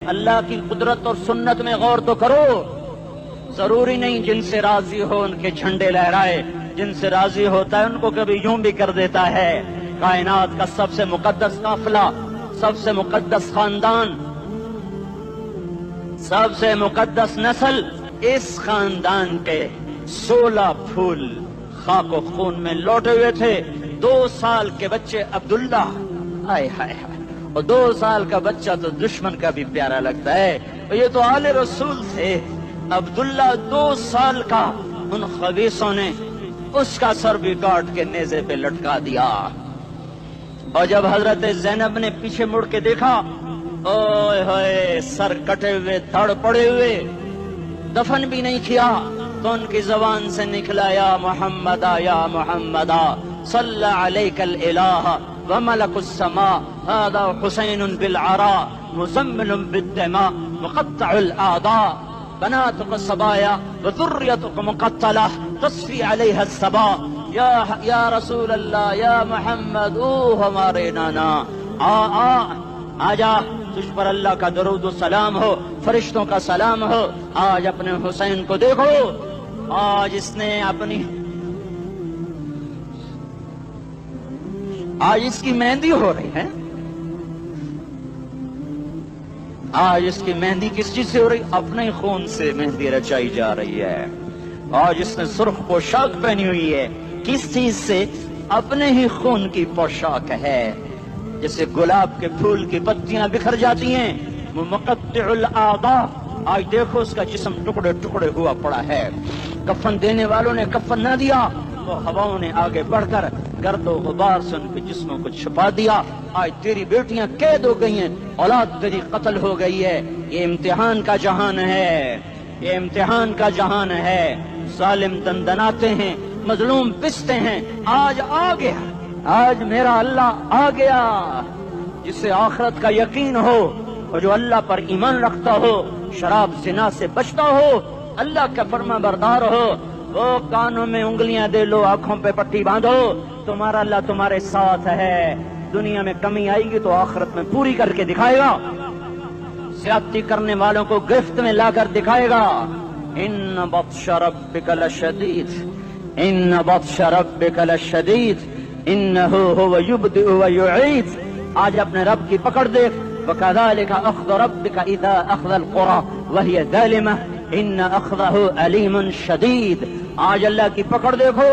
اللہ کی قدرت اور سنت میں غور تو کرو. ضروری نہیں جن سے راضی ہو ان کے جھنڈے لہرائے، جن سے راضی ہوتا ہے ان کو کبھی یوں بھی کر دیتا ہے. کائنات کا سب سے مقدس قافلہ، سب سے مقدس خاندان، سب سے مقدس نسل، اس خاندان کے 16 پھول خاک و خون میں لوٹے ہوئے تھے. 2 سال کے بچے عبداللہ، ہائے ہائے ہائے، اور 2 سال کا بچہ تو دشمن کا بھی پیارا لگتا ہے. اور یہ تو آل رسول تھے. عبداللہ 2 سال کا، ان خبیثوں نے اس کا سر بھی کاٹ کے نیزے پہ لٹکا دیا. اور جب حضرت زینب نے پیچھے مڑ کے دیکھا، اوئے ہوئے، سر کٹے ہوئے، دھڑ پڑے ہوئے، دفن بھی نہیں کیا، تو ان کی زبان سے نکلا یا محمد یا محمد صلی علیک الالہ وملک السماء هذا حسین بالعراء مزمل بالدماء مقطع الاعضاء بناتك الصبايا وذريتك مقتلة تصفي عليها الصبا. یا رسول اللہ، یا محمد، او ہمارے نانا، آ جا، تجھ پر اللہ کا درود و سلام ہو، فرشتوں کا سلام ہو. آج اپنے حسین کو دیکھو، آج اس نے اپنی، آج اس کی مہندی ہو رہی ہے. آج اس کی مہندی کس چیز سے ہو رہی؟ اپنے خون سے مہندی رچائی جا رہی ہے. آج اس نے سرخ پوشاک پہنی ہوئی ہے، کس چیز سے؟ اپنے ہی خون کی پوشاک ہے. جیسے گلاب کے پھول کی پتیاں بکھر جاتی ہیں، وہ مقطع الاعضاء. آج دیکھو اس کا جسم ٹکڑے ٹکڑے ہوا پڑا ہے. کفن دینے والوں نے کفن نہ دیا، تو ہواؤں نے آگے بڑھ کر گرد و غبار سے ان کے جسموں کو چھپا دیا. آج تیری بیٹیاں قید ہو گئی ہیں، اولاد تیری قتل ہو گئی ہے. یہ امتحان کا جہان ہے، یہ امتحان کا جہان ہے. ظالم دندناتے ہیں، مظلوم پستے ہیں. آج آ گیا، آج میرا اللہ آ گیا. جسے آخرت کا یقین ہو اور جو اللہ پر ایمان رکھتا ہو، شراب زنا سے بچتا ہو، اللہ کا فرما بردار ہو، وہ کانوں میں انگلیاں دے لو، آنکھوں پہ پٹی باندھو، تمہارا اللہ تمہارے ساتھ ہے. دنیا میں کمی آئے گی تو آخرت میں پوری کر کے دکھائے گا. زیادتی کرنے والوں کو گرفت میں لا کر دکھائے گا. ان بطش ربک لشدید، ان بطش ربک لشدید انہ هو یبدئ ویعید. آج اپنے رب کی پکڑ دیکھ. وکذالک اخذ ربک اذا اخذ القرى وهي ظالمہ ان اخذہ علیم شدید. آج اللہ کی پکڑ دیکھو.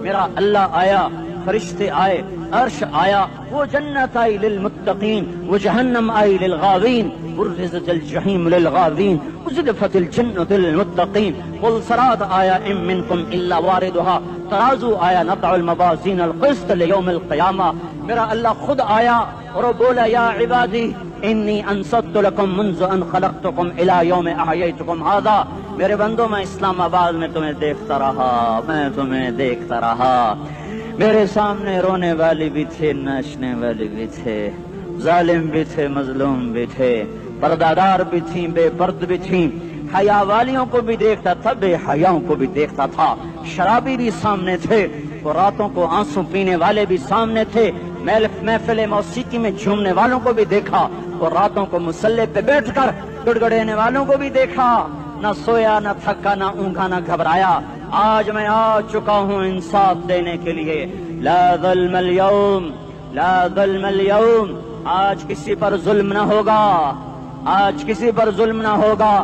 میرا اللہ آیا، فرشتے آئے، عرش آیا، وہ جنت آئی للمتقین، وہ جہنم آئی للغاوین، برزت الجحیم للغاوین، ازلفت الجنت للمتقین. قل صراط آیا ام منکم الا واردها، ترازو آیا نقع الموازین القسط لیوم القیامہ. میرا اللہ خود آیا اور وہ بولا یا عبادی انی انصت لکم منذ ان خلقتکم الى یوم احییتکم هذا. میرے بندوں، میں اسلام آباد میں تمہیں دیکھتا رہا، میں تمہیں دیکھتا رہا. میرے سامنے رونے والے بھی تھے، ناچنے والے بھی تھے، ظالم بھی تھے، مظلوم بھی تھے، پردہ بھی تھیں، بے پرد بھی تھیں. حیا والیوں کو بھی دیکھتا تھا، بے حیاؤں کو بھی دیکھتا تھا. شرابی بھی سامنے تھے، اور راتوں کو آنسو پینے والے بھی سامنے تھے. محفل موسیقی میں جھومنے والوں کو بھی دیکھا، اور راتوں کو مسلح پہ بیٹھ کر گڑگڑانے والوں کو بھی دیکھا. نہ سویا، نہ تھکا، نہ اونگا، نہ گھبرایا. آج میں آ چکا ہوں انصاف دینے کے لیے. لا ظلم اليوم، لا ظلم اليوم. آج کسی پر ظلم نہ ہوگا، آج کسی پر ظلم نہ ہوگا.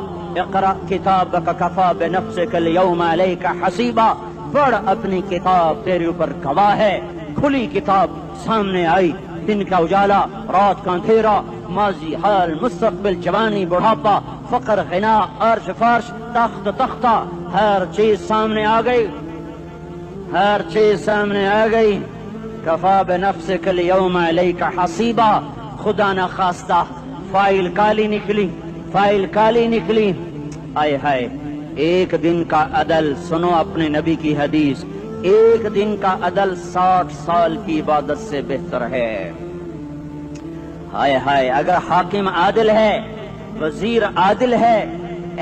اقرأ کتابک کفی بنفسک اليوم علیک حسیبا. پڑھ اپنی کتاب، تیرے اوپر گواہ ہے. کھلی کتاب سامنے آئی. دن کا اجالا، رات کا اندھیرا، ماضی، حال، مستقبل، جوانی، بڑھاپا، فقر، غنا، عرش، فرش، تخت، تختہ، ہر چیز سامنے آ گئی، ہر چیز سامنے آ گئی. کفا بنفسک اليوم علیک حسیبا. خدا نہ خواستہ فائل کالی نکلی، فائل کالی نکلی. آئے ہائے، ایک دن کا عدل، سنو اپنے نبی کی حدیث، ایک دن کا عدل 60 سال کی عبادت سے بہتر ہے. ہائے ہائے، اگر حاکم عادل ہے، وزیر عادل ہے،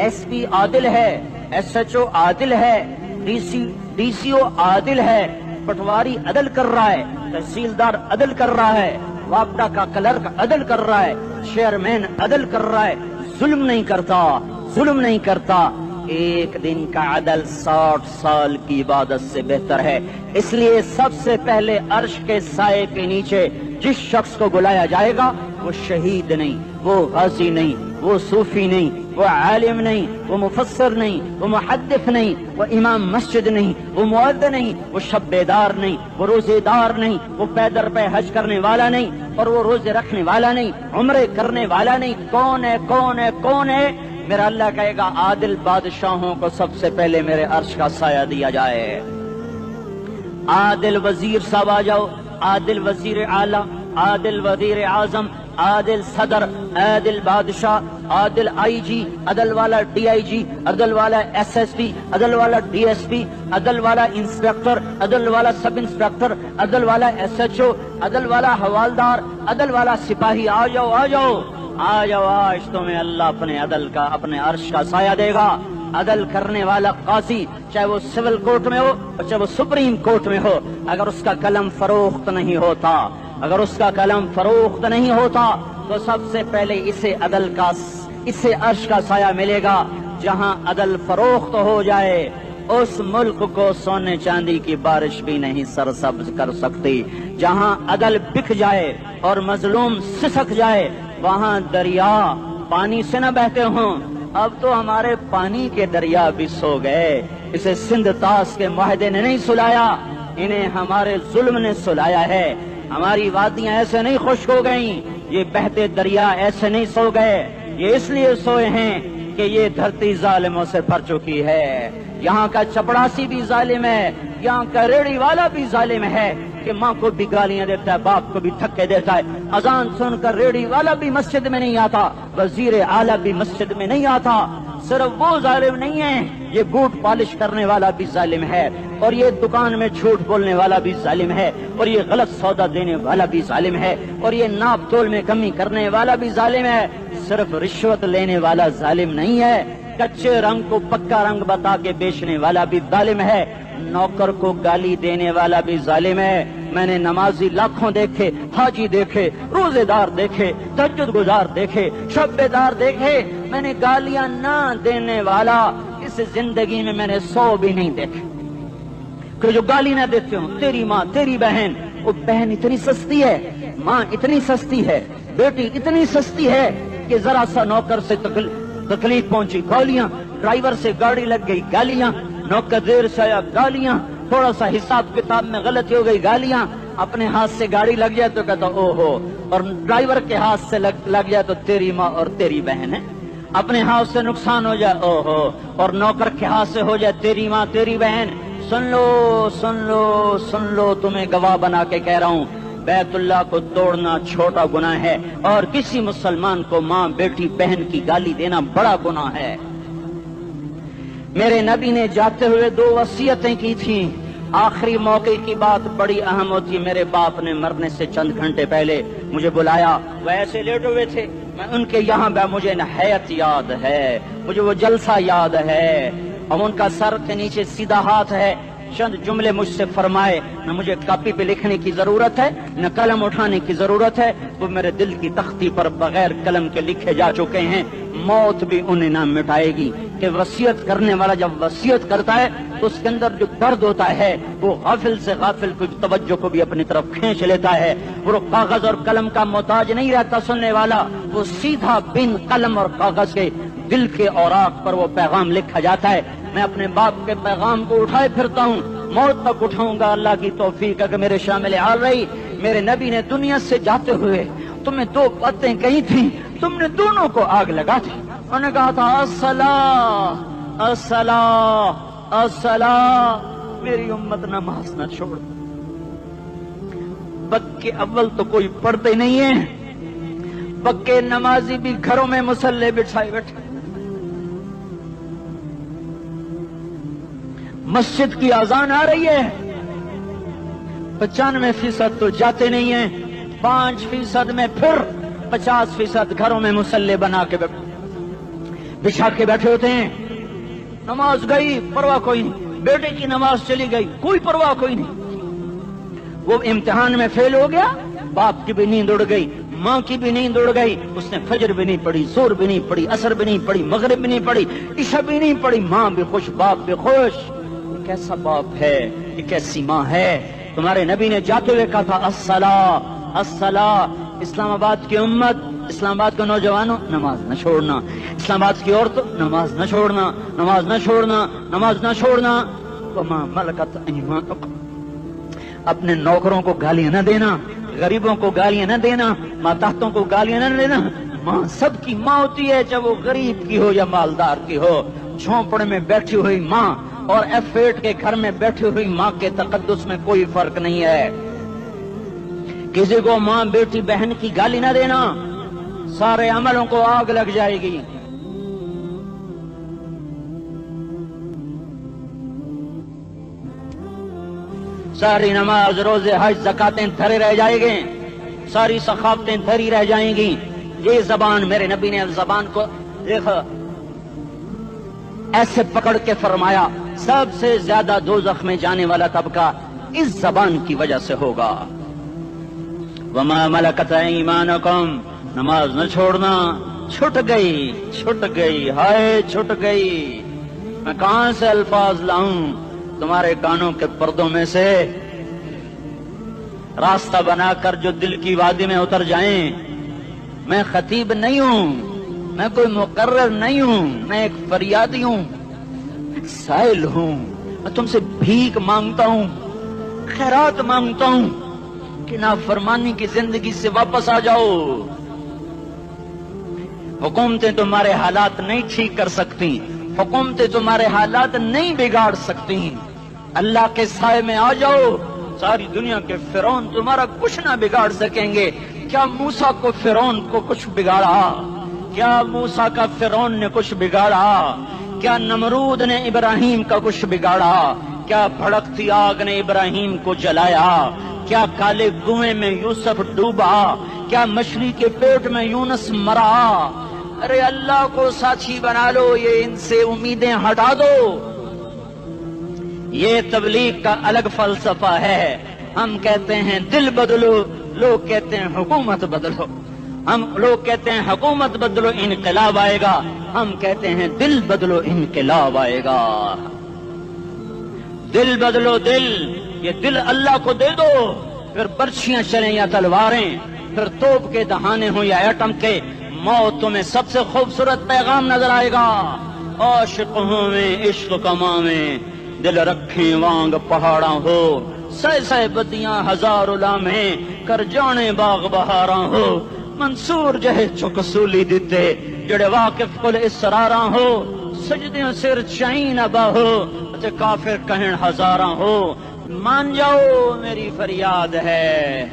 ایس پی عادل ہے، ایس ایچ او عادل ہے، ڈی سی او عادل ہے، پٹواری عدل کر رہا ہے، تحصیلدار عدل کر رہا ہے، واپڈا کا کلرک عدل کر رہا ہے، چیئرمین عدل کر رہا ہے، ظلم نہیں کرتا، ظلم نہیں کرتا۔ ایک دن کا عدل 60 سال کی عبادت سے بہتر ہے۔ اس لیے سب سے پہلے عرش کے سائے کے نیچے جس شخص کو بلایا جائے گا وہ شہید نہیں، وہ غازی نہیں، وہ صوفی نہیں، وہ عالم نہیں، وہ مفسر نہیں، وہ محدث نہیں، وہ امام مسجد نہیں، وہ مؤذن نہیں، وہ شب بیدار نہیں، وہ روزے دار نہیں، وہ پیدر پہ حج کرنے والا نہیں، اور وہ روزے رکھنے والا نہیں، عمرے کرنے والا نہیں۔ کون ہے؟ کون ہے؟ کون ہے؟ میرا اللہ کہے گا عادل بادشاہوں کو سب سے پہلے میرے عرش کا سایہ دیا جائے۔ عادل وزیر صاحب آ جاؤ، عادل وزیر اعلیٰ، عادل وزیر اعظم، عادل صدر، عادل بادشاہ، عادل آئی جی، عدل والا ڈی آئی جی، عدل والا ایس ایس پی، عدل والا ڈی ایس پی، عدل والا انسپیکٹر، عدل والا سب انسپیکٹر، عدل والا ایس ایچ او، عدل والا حوالدار، عدل والا سپاہی۔ آ جاؤ آ جاؤ آ جاؤ، آج تمہیں اللہ اپنے عدل کا، اپنے عرش کا سایہ دے گا۔ عدل کرنے والا قاضی، چاہے وہ سول کورٹ میں ہو اور چاہے وہ سپریم کورٹ میں ہو، اگر اس کا قلم فروخت نہیں ہوتا، اگر اس کا قلم فروخت نہیں ہوتا تو سب سے پہلے اسے عدل کا، اسے عرش کا سایہ ملے گا۔ جہاں عدل فروخت ہو جائے اس ملک کو سونے چاندی کی بارش بھی نہیں سرسبز کر سکتی۔ جہاں عدل بک جائے اور مظلوم سسک جائے وہاں دریا پانی سے نہ بہتے ہوں۔ اب تو ہمارے پانی کے دریا بھی سو گئے۔ اسے سندھ طاس کے معاہدے نے نہیں سلایا، انہیں ہمارے ظلم نے سلایا ہے۔ ہماری وادیاں ایسے نہیں خشک ہو گئیں، یہ بہتے دریا ایسے نہیں سو گئے۔ یہ اس لیے سوئے ہیں کہ یہ دھرتی ظالموں سے بھر چکی ہے۔ یہاں کا چپڑاسی بھی ظالم ہے، یہاں کا ریڑھی والا بھی ظالم ہے کہ ماں کو بھی گالیاں دیتا ہے، باپ کو بھی دھکے دیتا ہے۔ اذان سن کر ریڑھی والا بھی مسجد میں نہیں آتا، وزیر اعلیٰ بھی مسجد میں نہیں آتا۔ صرف وہ ظالم نہیں ہے، یہ بوٹ پالش کرنے والا بھی ظالم ہے، اور یہ دکان میں جھوٹ بولنے والا بھی ظالم ہے، اور یہ غلط سودا دینے والا بھی ظالم ہے، اور یہ ناپ تول میں کمی کرنے والا بھی ظالم ہے۔ صرف رشوت لینے والا ظالم نہیں ہے، کچے رنگ کو پکا رنگ بتا کے بیچنے والا بھی ظالم ہے، نوکر کو گالی دینے والا بھی ظالم ہے۔ میں نے نمازی لاکھوں دیکھے، حاجی دیکھے، روزے دار دیکھے، تہجد گزار دیکھے، شب بیدار دیکھے، میں نے گالیاں نہ دینے والا اس زندگی میں میں نے 100 بھی نہیں دیکھے کہ جو گالی نہ دیتے ہوں۔ تیری ماں، تیری بہن، وہ بہن اتنی سستی ہے، ماں اتنی سستی ہے، بیٹی اتنی سستی ہے کہ ذرا سا نوکر سے تکلیف پہنچی گالیاں، ڈرائیور سے گاڑی لگ گئی گالیاں، نوکر دیر سے آیا گالیاں، تھوڑا سا حساب کتاب میں غلطی ہو گئی گالیاں، اپنے ہاتھ سے گاڑی لگ جائے تو کہتا او ہو، اور ڈرائیور کے ہاتھ سے لگ جائے تو تیری ماں اور تیری بہن ہے۔ اپنے ہاتھ سے نقصان ہو جائے او ہو، اور نوکر کے ہاتھ سے ہو جائے تیری ماں تیری بہن۔ سن لو سن لو سن لو، تمہیں گواہ بنا کے کہہ رہا ہوں، بیت اللہ کو توڑنا چھوٹا گناہ ہے، اور کسی مسلمان کو ماں، بیٹی، بہن کی گالی دینا بڑا گناہ ہے۔ میرے نبی نے جاتے ہوئے 2 وصیتیں کی تھیں۔ آخری موقع کی بات بڑی اہم ہوتی۔ میرے باپ نے مرنے سے چند گھنٹے پہلے مجھے بلایا، وہ ایسے لیٹے ہوئے تھے، میں ان کے یہاں مجھے نہایت یاد ہے، مجھے وہ جلسہ یاد ہے، اور ان کا سر کے نیچے سیدھا ہاتھ ہے۔ چند جملے مجھ سے فرمائے، نہ مجھے کاپی پہ لکھنے کی ضرورت ہے نہ قلم اٹھانے کی ضرورت ہے، وہ میرے دل کی تختی پر بغیر قلم کے لکھے جا چکے ہیں، موت بھی انہیں نہ مٹائے گی۔ کہ وصیت کرنے والا جب وصیت کرتا ہے تو اس کے اندر جو درد ہوتا ہے وہ غافل سے غافل کو توجہ کو بھی اپنی طرف کھینچ لیتا ہے۔ وہ کاغذ اور قلم کا محتاج نہیں رہتا سننے والا، وہ سیدھا بن قلم اور کاغذ کے دل کے اوراق پر وہ پیغام لکھا جاتا ہے۔ میں اپنے باپ کے پیغام کو اٹھائے پھرتا ہوں، موت تک اٹھاؤں گا، اللہ کی توفیق ہے کہ میرے شامل حال رہی۔ میرے نبی نے دنیا سے جاتے ہوئے تمہیں 2 باتیں کہی تھیں، تم نے دونوں کو آگ لگا دی۔ انہوں نے کہا تھا الصلاۃ الصلاۃ الصلاۃ، میری امت نماز نہ چھوڑ۔ پکے اول تو کوئی پڑھتے نہیں ہے، پکے نمازی بھی گھروں میں مصلے بچھائے بیٹھے، مسجد کی اذان آ رہی ہے، 95% تو جاتے نہیں ہیں، 5% میں پھر 50% گھروں میں مصلے بنا کے بچھا کے بیٹھے ہوتے ہیں۔ نماز گئی پرواہ کوئی نہیں، بیٹے کی نماز چلی گئی کوئی پرواہ کوئی نہیں، وہ امتحان میں فیل ہو گیا، باپ کی بھی نیند اڑ گئی، ماں کی بھی نیند اڑ گئی، اس نے فجر بھی نہیں پڑھی، ظہر بھی نہیں پڑھی، عصر بھی نہیں پڑھی، مغرب بھی نہیں پڑھی، عشاء بھی نہیں پڑھی، ماں بھی خوش، باپ بھی خوش۔ یہ کیسا باپ ہے، یہ کیسی ماں ہے؟ تمہارے نبی نے جاتے ہوئے کہا تھا الصلاۃ الصلاۃ۔ اسلام آباد کی امت، اسلام آباد کے نوجوانوں، نماز نہ چھوڑنا، اسلام آباد کی عورتوں، نماز نہ چھوڑنا، نماز نہ چھوڑنا، نماز نہ چھوڑنا۔ وما ملکت ایمانکم، اپنے نوکروں کو گالیاں نہ دینا، غریبوں کو گالیاں نہ دینا، ماتحتوں کو گالیاں نہ دینا۔ ماں سب کی ماں ہوتی ہے، چاہے وہ غریب کی ہو یا مالدار کی ہو۔ جھونپڑے میں بیٹھی ہوئی ماں اور F8 کے گھر میں بیٹھی ہوئی ماں کے تقدس میں کوئی فرق نہیں ہے۔ کسی کو ماں بیٹی بہن کی گالی نہ دینا، سارے عملوں کو آگ لگ جائے گی۔ ساری نماز، روزے، حج، زکاتیں دھرے رہ جائیں گے، ساری ثقافتیں دھری رہ جائیں گی۔ یہ زبان، میرے نبی نے زبان کو دیکھا ایسے پکڑ کے فرمایا سب سے زیادہ دوزخ میں جانے والا طبقہ اس زبان کی وجہ سے ہوگا۔ وما ملکت ایمانکم، نماز نہ چھوڑنا۔ چھٹ گئی، چھٹ گئی، ہائے چھٹ گئی۔ میں کہاں سے الفاظ لاؤں تمہارے کانوں کے پردوں میں سے، راستہ بنا کر جو دل کی وادی میں اتر جائیں۔ میں خطیب نہیں ہوں، میں کوئی مقرر نہیں ہوں، میں ایک فریادی ہوں، ایک سائل ہوں۔ میں تم سے بھیک مانگتا ہوں، خیرات مانگتا ہوں کہ نافرمانی کی زندگی سے واپس آ جاؤ۔ حکومتیں تمہارے حالات نہیں ٹھیک کر سکتی، حکومتیں تمہارے حالات نہیں بگاڑ سکتی۔ اللہ کے سائے میں آ جاؤ، ساری دنیا کے فرعون تمہارا کچھ نہ بگاڑ سکیں گے۔ کیا موسیٰ کو فرعون کو کچھ بگاڑا؟ کیا موسیٰ کا فرعون نے کچھ بگاڑا؟ کیا نمرود نے ابراہیم کا کچھ بگاڑا؟ کیا بھڑکتی آگ نے ابراہیم کو جلایا؟ کیا کالے کنویں میں یوسف ڈوبا؟ کیا مچھلی کے پیٹ میں یونس مرا؟ ارے اللہ کو ساتھی بنا لو، یہ ان سے امیدیں ہٹا دو۔ یہ تبلیغ کا الگ فلسفہ ہے۔ ہم کہتے ہیں دل بدلو، لوگ کہتے ہیں حکومت بدلو۔ ہم لوگ کہتے ہیں حکومت بدلو انقلاب آئے گا، ہم کہتے ہیں دل بدلو انقلاب آئے گا۔ دل بدلو، دل، یہ دل اللہ کو دے دو، پھر برچیاں چلیں یا تلواریں، پھر توپ کے دہانے ہوں یا ایٹم کے، موت تمہیں سب سے خوبصورت پیغام نظر آئے گا۔ عاشق ہوں میں عشق کماں میں، دل رکھیں وانگ پہاڑاں ہو، سہ سہ بدیاں ہزار لامہیں، کر جانے باغ بہاراں ہو۔ منصور جہے چک سولی دیتے، جڑے واقف کل اسراراں ہو، سجدیاں سر چائیں باہو، تے کافر کہیں ہزاراں ہو۔ مان جاؤ میری فریاد ہے،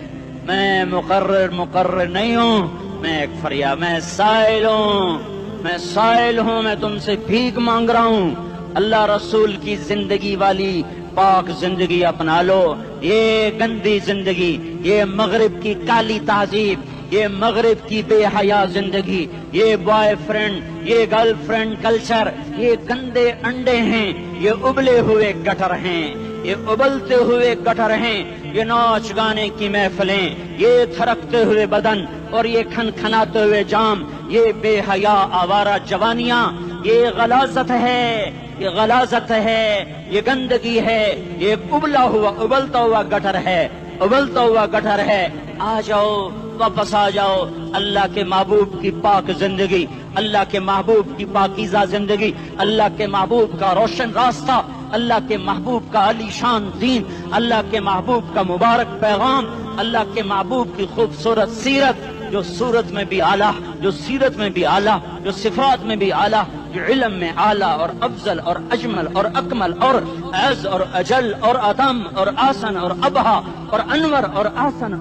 میں مقرر نہیں ہوں، میں ایک فریاد، میں سائل ہوں، میں سائل ہوں، میں تم سے بھیک مانگ رہا ہوں۔ اللہ رسول کی زندگی والی پاک زندگی اپنا لو۔ یہ گندی زندگی، یہ مغرب کی کالی تہذیب، یہ مغرب کی بے حیا زندگی، یہ بوائے فرینڈ، یہ گرل فرینڈ کلچر، یہ گندے انڈے ہیں، یہ ابلے ہوئے گٹر ہیں، یہ ابلتے ہوئے گٹر ہیں، یہ ناچ گانے کی محفلیں، یہ تھرکتے ہوئے بدن اور یہ کھنکھناتے ہوئے جام، یہ بے حیا آوارہ جوانیاں، یہ غلاظت ہے، یہ غلاظت ہے، یہ گندگی ہے، یہ ابلتا ہوا گٹر ہے، ابلتا ہوا گٹر ہے۔ آ جاؤ، واپس آ جاؤ، اللہ کے محبوب کی پاک زندگی، اللہ کے محبوب کی پاکیزہ زندگی، اللہ کے محبوب کا روشن راستہ، اللہ کے محبوب کا علی شان دین، اللہ کے محبوب کا مبارک پیغام، اللہ کے محبوب کی خوبصورت سیرت، جو صورت میں بھی اعلیٰ، جو سیرت میں بھی اعلیٰ، جو صفات میں بھی اعلیٰ، جو علم میں اعلیٰ اور افضل اور اجمل اور اکمل اور اعز اور اجل اور اتم اور آسن اور ابہا اور انور اور آسن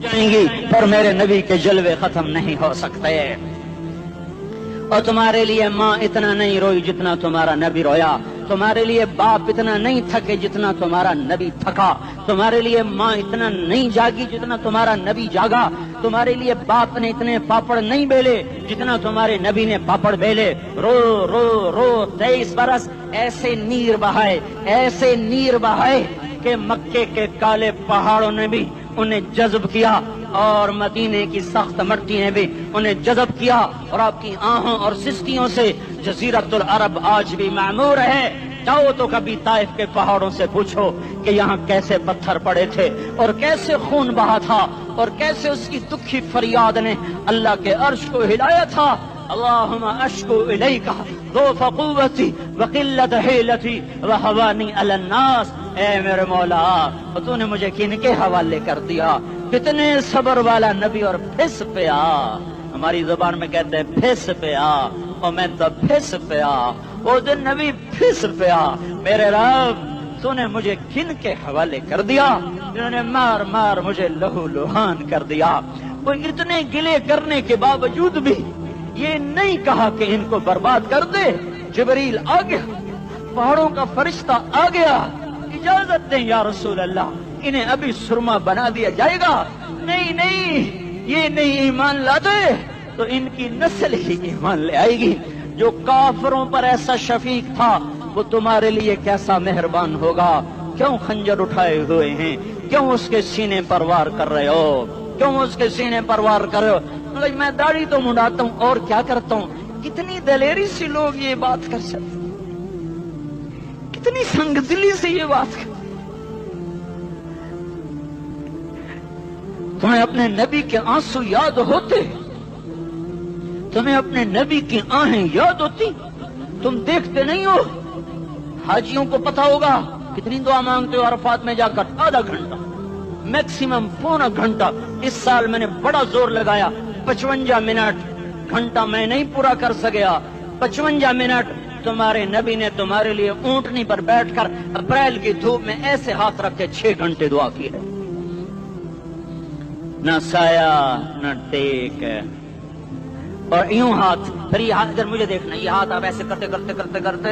جائیں گی، پر میرے نبی کے جلوے ختم نہیں ہو سکتے۔ اور تمہارے لیے ماں اتنا نہیں روئی جتنا تمہارا نبی رویا، تمہارے لیے باپ اتنا نہیں تھکے جتنا تمہارا نبی تھکا، تمہارے لیے ماں اتنا نہیں جاگی جتنا تمہارا نبی جاگا، تمہارے لیے باپ نے اتنے پاپڑ نہیں بیلے جتنا تمہارے نبی نے پاپڑ بیلے۔ رو رو رو 23 برس ایسے نیر بہائے، ایسے نیر بہائے کہ مکے کے کالے پہاڑوں نے بھی انہیں جذب کیا، اور مدینے کی سخت مٹی نے بھی انہیں جذب کیا، اور آپ کی آہوں اور سسکیوں سے جزیرت العرب آج بھی معمور ہے۔ جاؤ تو کبھی طائف کے پہاڑوں سے پوچھو کہ یہاں کیسے پتھر پڑے تھے اور کیسے خون بہا تھا اور کیسے اس کی دکھی فریاد نے اللہ کے عرش کو ہلایا تھا۔ اللہم اشکو الیک ضعف قوتی وقلت حیلتی وہوانی علی الناس۔ اے میرے مولا، تو نے مجھے کن کے حوالے کر دیا؟ کتنے صبر والا نبی، اور پھس پہ آ، ہماری زبان میں کہتے ہیں پھس پہ آ، اور میں تو پھس پہ آ، وہ دن نبی پھس پہ آ۔ میرے رب، تو نے مجھے کن کے حوالے کر دیا جنہوں نے مار مار مجھے لہو لہان کر دیا؟ وہ اتنے گلے کرنے کے باوجود بھی یہ نہیں کہا کہ ان کو برباد کر دے۔ جبریل آ گیا، پہاڑوں کا فرشتہ آ گیا، اجازت دیں یا رسول اللہ، انہیں ابھی سرما بنا دیا جائے گا۔ نہیں نہیں، یہ نہیں ایمان لاتے تو ان کی نسل ہی ایمان لے آئے گی۔ جو کافروں پر ایسا شفیق تھا وہ تمہارے لیے کیسا مہربان ہوگا۔ کیوں خنجر اٹھائے ہوئے ہیں؟ کیوں اس کے سینے پر وار کر رہے ہو؟ کیوں اس کے سینے پر وار کر رہے ہو؟ میں داڑھی تو منڈاتا ہوں اور کیا کرتا ہوں۔ کتنی دلیری سے لوگ یہ بات کر سکتے، کتنی سنگ دلی سے یہ بات کر۔ تمہیں اپنے نبی کے آنسو یاد ہوتے؟ تمہیں اپنے نبی کی آہیں یاد ہوتی؟ تم دیکھتے نہیں ہو؟ حاجیوں کو پتا ہوگا کتنی دعا مانگتے ہو عرفات میں جا کر؟ آدھا گھنٹہ، میکسیمم پونا گھنٹہ۔ اس سال میں نے بڑا زور لگایا، 55 منٹ، گھنٹہ میں نہیں پورا کر سکیا، 55 منٹ تمہارے نبی نے تمہارے لیے اونٹنی پر بیٹھ کر اپریل کی دھوپ میں ایسے ہاتھ رکھ کے 6 گھنٹے دعا کی ہے۔ نہ سایہ نہ ٹیک، اور یوں ہاتھ، پھر یہ ہاتھ ادھر مجھے دیکھنا، یہ ہاتھ آپ ایسے کرتے کرتے کرتے کرتے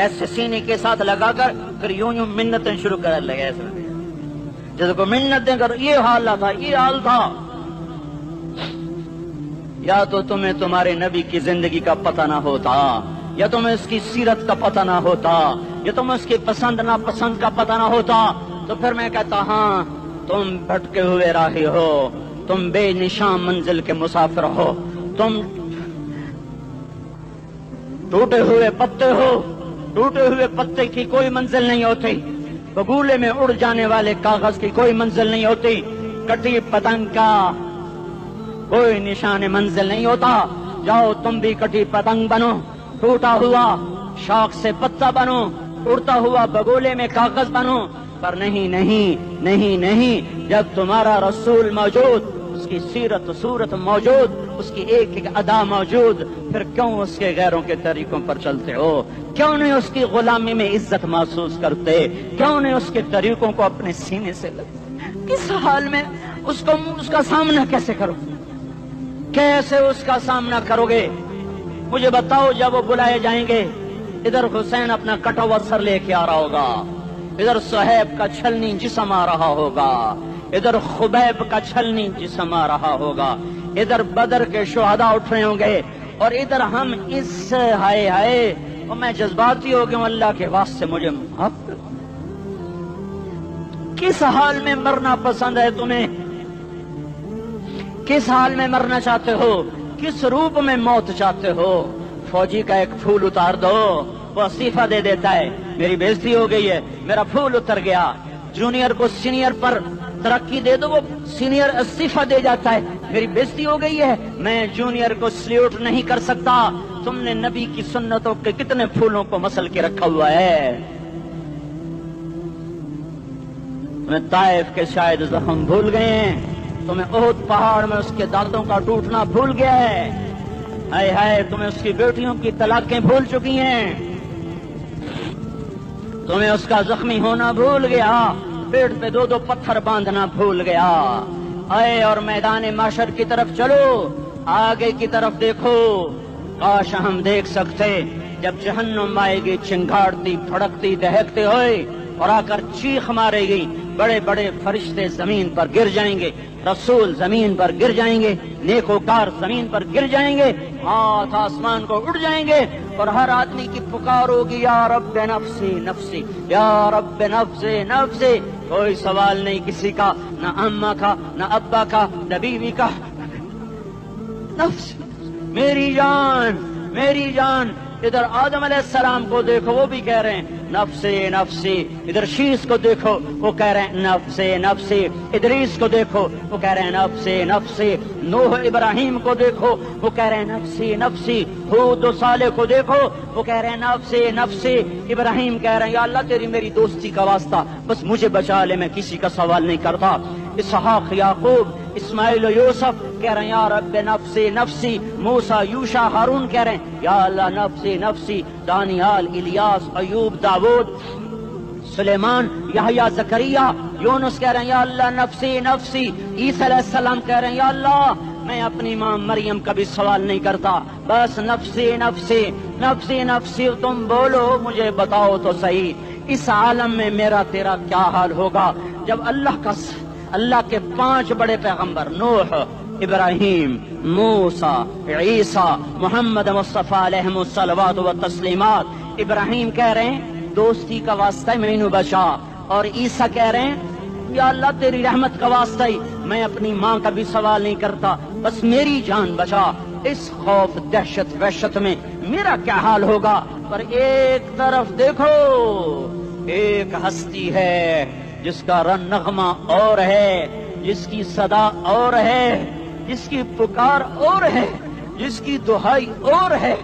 ایسے سینے کے ساتھ لگا کر پھر یوں یوں منتیں شروع کر لگے، ایسے جیسے کو منتیں کر۔ یہ حال تھا، یہ حال تھا۔ یا تو تمہیں تمہارے نبی کی زندگی کا پتہ نہ ہوتا، یا تمہیں اس کی سیرت کا پتہ نہ ہوتا، یا تمہیں اس کی پسند ناپسند کا پتہ نہ ہوتا، تو پھر میں کہتا ہاں تم بھٹکے ہوئے راہی ہو، تم بے نشان منزل کے مسافر ہو، تم ٹوٹے ہوئے پتے ہو۔ ٹوٹے ہوئے پتے کی کوئی منزل نہیں ہوتی، بگولے میں اڑ جانے والے کاغذ کی کوئی منزل نہیں ہوتی، کٹی پتنگ کا کوئی نشان منزل نہیں ہوتا۔ جاؤ تم بھی کٹی پتنگ بنو، ٹوٹا ہوا شاخ سے پتا بنو، اڑتا ہوا بگولے میں کاغذ بنو، پر نہیں نہیں نہیں نہیں، جب تمہارا رسول موجود، اس کی سیرت صورت موجود، اس کی ایک ایک ادا موجود، پھر کیوں اس کے غیروں کے طریقوں پر چلتے ہو؟ کیوں نہیں اس کی غلامی میں عزت محسوس کرتے؟ کیوں نہیں اس کے طریقوں کو اپنے سینے سے لگتے؟ کس حال میں اس کا سامنا کیسے کرو؟ کیسے اس کا سامنا کرو گے؟ مجھے بتاؤ، جب وہ بلائے جائیں گے، ادھر حسین اپنا کٹا ہوا سر لے کے آ رہا ہوگا، ادھر صہیب کا چھلنی جسم آ رہا ہوگا، ادھر خبیب کا چھلنی جسم آ رہا ہوگا، ادھر بدر کے شہداء اٹھ رہے ہوں گے، اور ادھر ہم اس ہائے ہائے، اور میں جذباتی ہو گیا ہوں، اللہ کے واسطے مجھے معاف کر۔ کس حال میں مرنا پسند ہے تمہیں؟ کس حال میں مرنا چاہتے ہو؟ کس روپ میں موت چاہتے ہو؟ فوجی کا ایک پھول اتار دو، وہ استعفیٰ دے دیتا ہے، میری بےزتی ہو گئی ہے، میرا پھول اتر گیا۔ جونیئر کو سینئر پر ترقی دے دو، وہ سینئر استعفیٰ دے جاتا ہے، میری بےزتی ہو گئی ہے، میں جونیئر کو سلیوٹ نہیں کر سکتا۔ تم نے نبی کی سنتوں کے کتنے پھولوں کو مسل کے رکھا ہوا ہے؟ تمہیں طائف کے شاید زخم بھول گئے ہیں، تمہیں احد پہاڑ میں اس کے دانتوں کا ٹوٹنا بھول گیا ہے، ہائے ہائے تمہیں اس کی بیٹیوں کی طلاقیں بھول چکی ہیں، تمہیں اس کا زخمی ہونا بھول گیا، پیٹ پہ 2 پتھر باندھنا بھول گیا۔ آئے اور میدان محشر کی طرف چلو، آگے کی طرف دیکھو۔ کاش ہم دیکھ سکتے جب جہنم آئے گی چنگاڑتی پھڑکتی دہکتے ہوئے اور آ کر چیخ مارے گی، بڑے بڑے فرشتے زمین پر گر جائیں گے، رسول زمین پر گر جائیں گے، نیکوکار زمین پر گر جائیں گے، ہاتھ آسمان کو اٹھ جائیں گے اور ہر آدمی کی پکار ہوگی یا رب نفسی نفسی، یا رب نفسی نفسی۔ کوئی سوال نہیں کسی کا، نہ اماں کا، نہ ابا کا، نہ بیوی کا، نفس میری جان میری جان۔ ادھر آدم علیہ السلام کو دیکھو، وہ بھی کہہ رہے ہیں نفسی نفسی۔ ادھر شیش کو دیکھو، وہ کہہ رہے ہیں نفسی نفسی۔ ادریس کو دیکھو، وہ کہہ رہے ہیں نفسی نفسی۔ نوح ابراہیم کو دیکھو، وہ کہہ رہے ہیں نفسی نفسی۔ ہود و صالح کو دیکھو، وہ کہہ رہے ہیں نفسی نفسی۔ ابراہیم کہہ رہے ہیں یا اللہ تیری میری دوستی کا واسطہ، بس مجھے بچا لے، میں کسی کا سوال نہیں کرتا۔ اسحاق، یعقوب، اسماعیل و یوسف کہہ رہے ہیں یا رب نفسی نفسی۔ موسیٰ، یوشع، ہارون کہہ رہے ہیں یا اللہ نفسی نفسی۔ دانیال، الیاس، ایوب، داؤد، سلیمان، یحییٰ، زکریا، یونس کہہ رہے ہیں یا اللہ نفسی نفسی۔ عیسیٰ علیہ السلام کہہ رہے ہیں یا اللہ میں اپنی ماں مریم کا بھی سوال نہیں کرتا، بس نفسی نفسی نفسی نفسی۔ تم بولو مجھے بتاؤ تو صحیح، اس عالم میں میرا تیرا کیا حال ہوگا جب اللہ کے 5 بڑے پیغمبر نوح، ابراہیم، موسیٰ، عیسیٰ، محمد مصطفیٰ علیہ الصلوات و تسلیمات۔ ابراہیم کہہ رہے ہیں دوستی کا واسطہ ہے مینوں بچا، اور عیسیٰ کہہ رہے ہیں یا اللہ تیری رحمت کا واسطہ ہی میں اپنی ماں کا بھی سوال نہیں کرتا، بس میری جان بچا۔ اس خوف دہشت وحشت میں میرا کیا حال ہوگا؟ پر ایک طرف دیکھو، ایک ہستی ہے جس کا رن نغمہ اور ہے، جس کی صدا اور ہے، جس کی پکار اور ہے، جس کی دہائی اور ہے،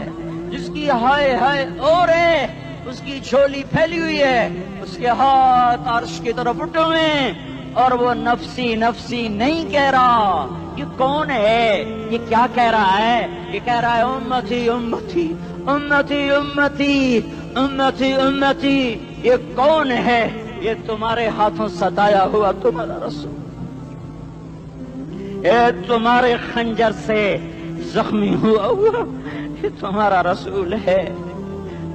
جس کی ہائے ہائے اور ہے، اس کی جھولی پھیلی ہوئی ہے، اس کے ہاتھ عرش کی طرف اٹھے ہوئے ہیں، اور وہ نفسی نفسی نہیں کہہ رہا۔ یہ کون ہے؟ یہ کیا کہہ رہا ہے؟ یہ کہہ رہا ہے امتی امتی امتی امتی امتی امتی۔ یہ کون ہے؟ یہ تمہارے ہاتھوں ستایا ہوا تمہارا رسول، یہ تمہارے خنجر سے زخمی ہوا یہ تمہارا رسول ہے۔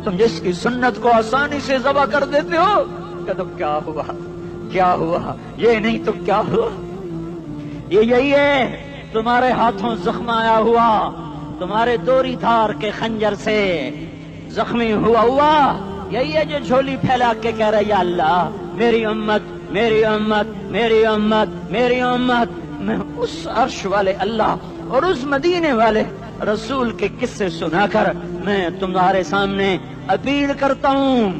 تم جس کی سنت کو آسانی سے ذبح کر دیتے ہو، کہ تو کیا ہوا کیا ہوا، یہ نہیں تو کیا ہوا؟ یہ یہی ہے تمہارے ہاتھوں زخم آیا ہوا، تمہارے دوری دھار کے خنجر سے زخمی ہوا یہی ہے جو جھولی پھیلا کے کہہ رہا ہے یا اللہ میری امت میری امت میری امت میری امت۔ میں اس عرش والے اللہ اور اس مدینے والے رسول کے قصے سنا کر میں تمہارے سامنے اپیل کرتا ہوں،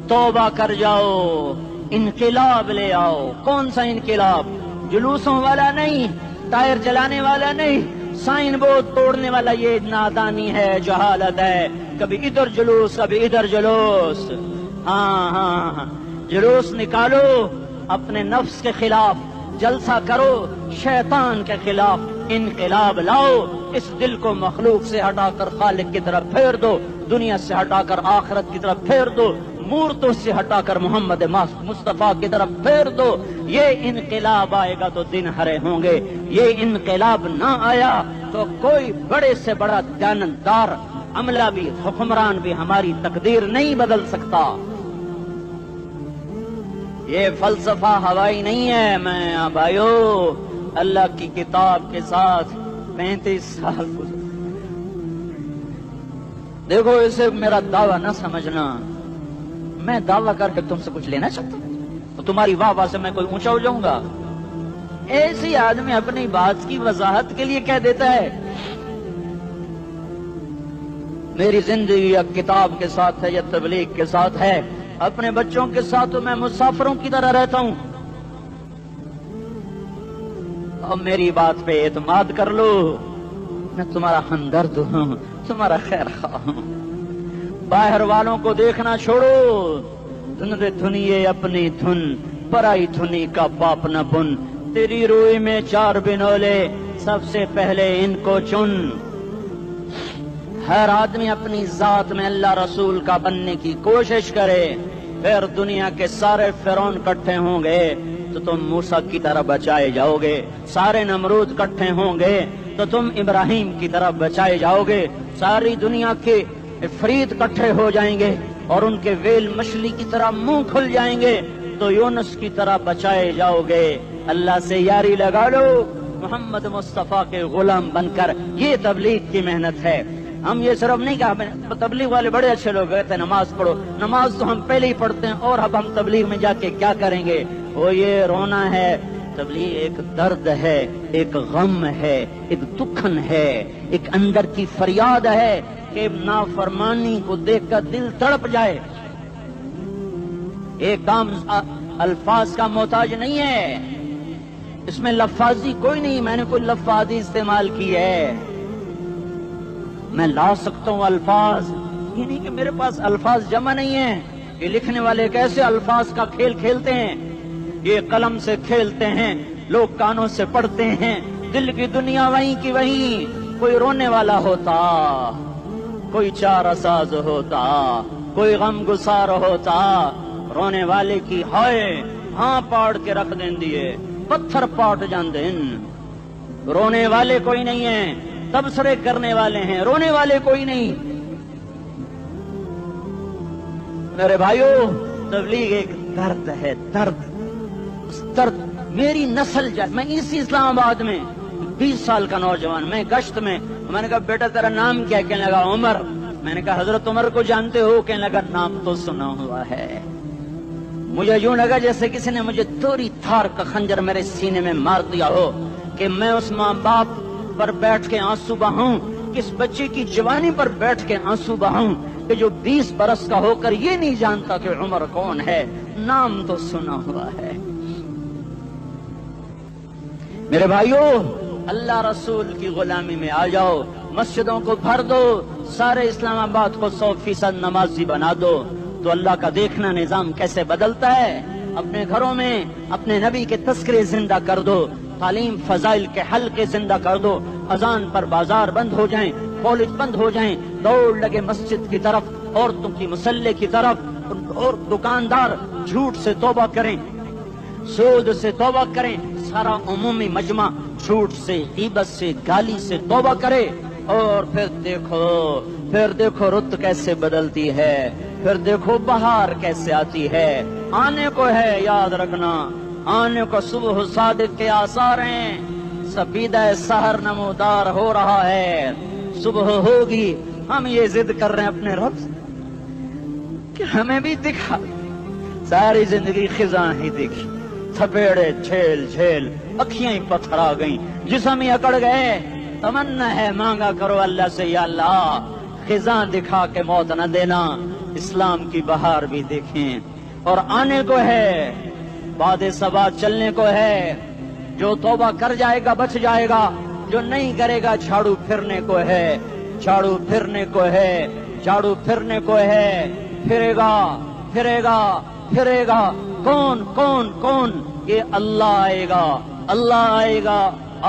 توبہ کر جاؤ، انقلاب لے آؤ۔ کون سا انقلاب؟ جلوسوں والا نہیں، ٹائر جلانے والا نہیں، سائن بورڈ توڑنے والا یہ نادانی ہے، جہالت ہے۔ کبھی ادھر جلوس کبھی ادھر جلوس، ہاں جلوس نکالو اپنے نفس کے خلاف، جلسہ کرو شیطان کے خلاف، انقلاب لاؤ۔ اس دل کو مخلوق سے ہٹا کر خالق کی طرف پھیر دو، دنیا سے ہٹا کر آخرت کی طرف پھیر دو، مورتوں سے ہٹا کر محمد مصطفیٰ کی طرف پھیر دو۔ یہ انقلاب آئے گا تو دن ہرے ہوں گے، یہ انقلاب نہ آیا تو کوئی بڑے سے بڑا دیانتدار عملہ بھی، حکمران بھی ہماری تقدیر نہیں بدل سکتا۔ یہ فلسفہ ہوائی نہیں ہے۔ میں بھائیو اللہ کی کتاب کے ساتھ 35 سال گزرے، دیکھو اسے میرا دعویٰ نہ سمجھنا، میں دعویٰ کر کے تم سے کچھ لینا چاہتا ہوں تو تمہاری واہ واہ سے میں کوئی اونچا ہو جاؤں گا؟ ایسی آدمی اپنی بات کی وضاحت کے لیے کہہ دیتا ہے میری زندگی یا کتاب کے ساتھ ہے یا تبلیغ کے ساتھ ہے، اپنے بچوں کے ساتھ تو میں مسافروں کی طرح رہتا ہوں، اب میری بات پہ اعتماد کر لو، میں تمہارا ہمدرد ہوں، تمہارا خیر خواہ ہوں۔ باہر والوں کو دیکھنا چھوڑو، دھندے دھنیے اپنی دھن، پرائی دھنی کا پاپ نہ بن، تیری روئی میں 4 بنولے، سب سے پہلے ان کو چن۔ ہر آدمی اپنی ذات میں اللہ رسول کا بننے کی کوشش کرے، پھر دنیا کے سارے فرعون کٹھے ہوں گے تو تم موسیٰ کی طرح بچائے جاؤ گے، سارے نمرود کٹھے ہوں گے تو تم ابراہیم کی طرح بچائے جاؤ گے، ساری دنیا کے افریت کٹھے ہو جائیں گے اور ان کے ویل مچھلی کی طرح منہ کھل جائیں گے تو یونس کی طرح بچائے جاؤ گے۔ اللہ سے یاری لگا لو، محمد مصطفیٰ کے غلام بن کر. یہ تبلیغ کی محنت ہے. ہم یہ صرف نہیں کہا تبلیغ والے بڑے اچھے لوگ کہتے ہیں نماز پڑھو. نماز تو ہم پہلے ہی پڑھتے ہیں اور اب ہم تبلیغ میں جا کے کیا کریں گے؟ وہ یہ رونا ہے. تبلیغ ایک درد ہے، ایک غم ہے، ایک دکھن ہے، ایک اندر کی فریاد ہے کہ نافرمانی کو دیکھ کر دل تڑپ جائے. ایک کام الفاظ کا محتاج نہیں ہے، اس میں لفاظی کوئی نہیں. میں نے کوئی لفاظی استعمال کی ہے، میں لا سکتا ہوں الفاظ. یہ نہیں کہ میرے پاس الفاظ جمع نہیں ہیں. یہ لکھنے والے کیسے الفاظ کا کھیل کھیلتے ہیں. یہ قلم سے کھیلتے ہیں، لوگ کانوں سے پڑھتے ہیں. دل کی دنیا وہیں کی وہیں. کوئی رونے والا ہوتا، کوئی چارہ ساز ہوتا، کوئی غم گسار ہوتا. رونے والے کی ہائے ہاں پاڑ کے رکھ دیں دیے، پتھر پاٹ جان دین. رونے والے کوئی نہیں ہیں، تبصرے کرنے والے ہیں، رونے والے کوئی نہیں. میرے بھائیو، تبلیغ ایک درد ہے، درد. اس درد میری نسل جائے. میں اسی اسلام آباد میں 20 سال کا نوجوان، میں گشت میں نے کہا بیٹا تیرا نام کیا؟ کہنے لگا عمر. میں نے کہا حضرت عمر کو جانتے ہو؟ کہنے لگا نام تو سنا ہوا ہے. مجھے یوں لگا جیسے کسی نے مجھے دوری تھار کا خنجر میرے سینے میں مار دیا ہو کہ میں اس ماں باپ پر بیٹھ کے آنسو بہاؤں، کس بچے کی جوانی پر بیٹھ کے آنسو بہاؤں کہ جو 20 برس کا ہو کر یہ نہیں جانتا کہ عمر کون ہے. نام تو سنا ہوا ہے. میرے بھائیو، اللہ رسول کی غلامی میں آ جاؤ. مسجدوں کو بھر دو، سارے اسلام آباد کو 100% نمازی بنا دو تو اللہ کا دیکھنا نظام کیسے بدلتا ہے. اپنے گھروں میں اپنے نبی کے تذکرے زندہ کر دو، تعلیم فضائل کے حلقے زندہ کر دو. اذان پر بازار بند ہو جائیں، کالج بند ہو جائیں، دوڑ لگے مسجد کی طرف، عورتوں کی مصلے کی طرف. اور دکاندار جھوٹ سے توبہ کریں، سود سے توبہ کریں. سارا عمومی مجمع جھوٹ سے، غیبت سے، گالی سے توبہ کرے. اور پھر دیکھو رت کیسے بدلتی ہے. پھر دیکھو بہار کیسے آتی ہے. آنے کو ہے، یاد رکھنا، آنے کو صبح صادق کے آثار ہیں. سپیدہ سحر نمودار ہو رہا ہے، صبح ہوگی. ہم یہ ضد کر رہے ہیں اپنے رب سے کہ ہمیں بھی دکھا. ساری زندگی خزاں ہی دیکھی، تھپیڑے جھیل جھیل، اکھیاں ہی پتھر آ گئیں، جسم ہی اکڑ گئے. تمنا ہے مانگا کرو اللہ سے، یا اللہ خزاں دکھا کے موت نہ دینا. اسلام کی بہار بھی دیکھیں. اور آنے کو ہے، بعد صبا چلنے کو ہے. جو توبہ کر جائے گا بچ جائے گا، جو نہیں کرے گا جھاڑو پھرنے کو ہے. جھاڑو پھرنے کو ہے، جھاڑو پھرنے کو ہے. پھرے گا پھرے گا پھرے گا. کون کون کون؟ یہ اللہ آئے گا، اللہ آئے گا،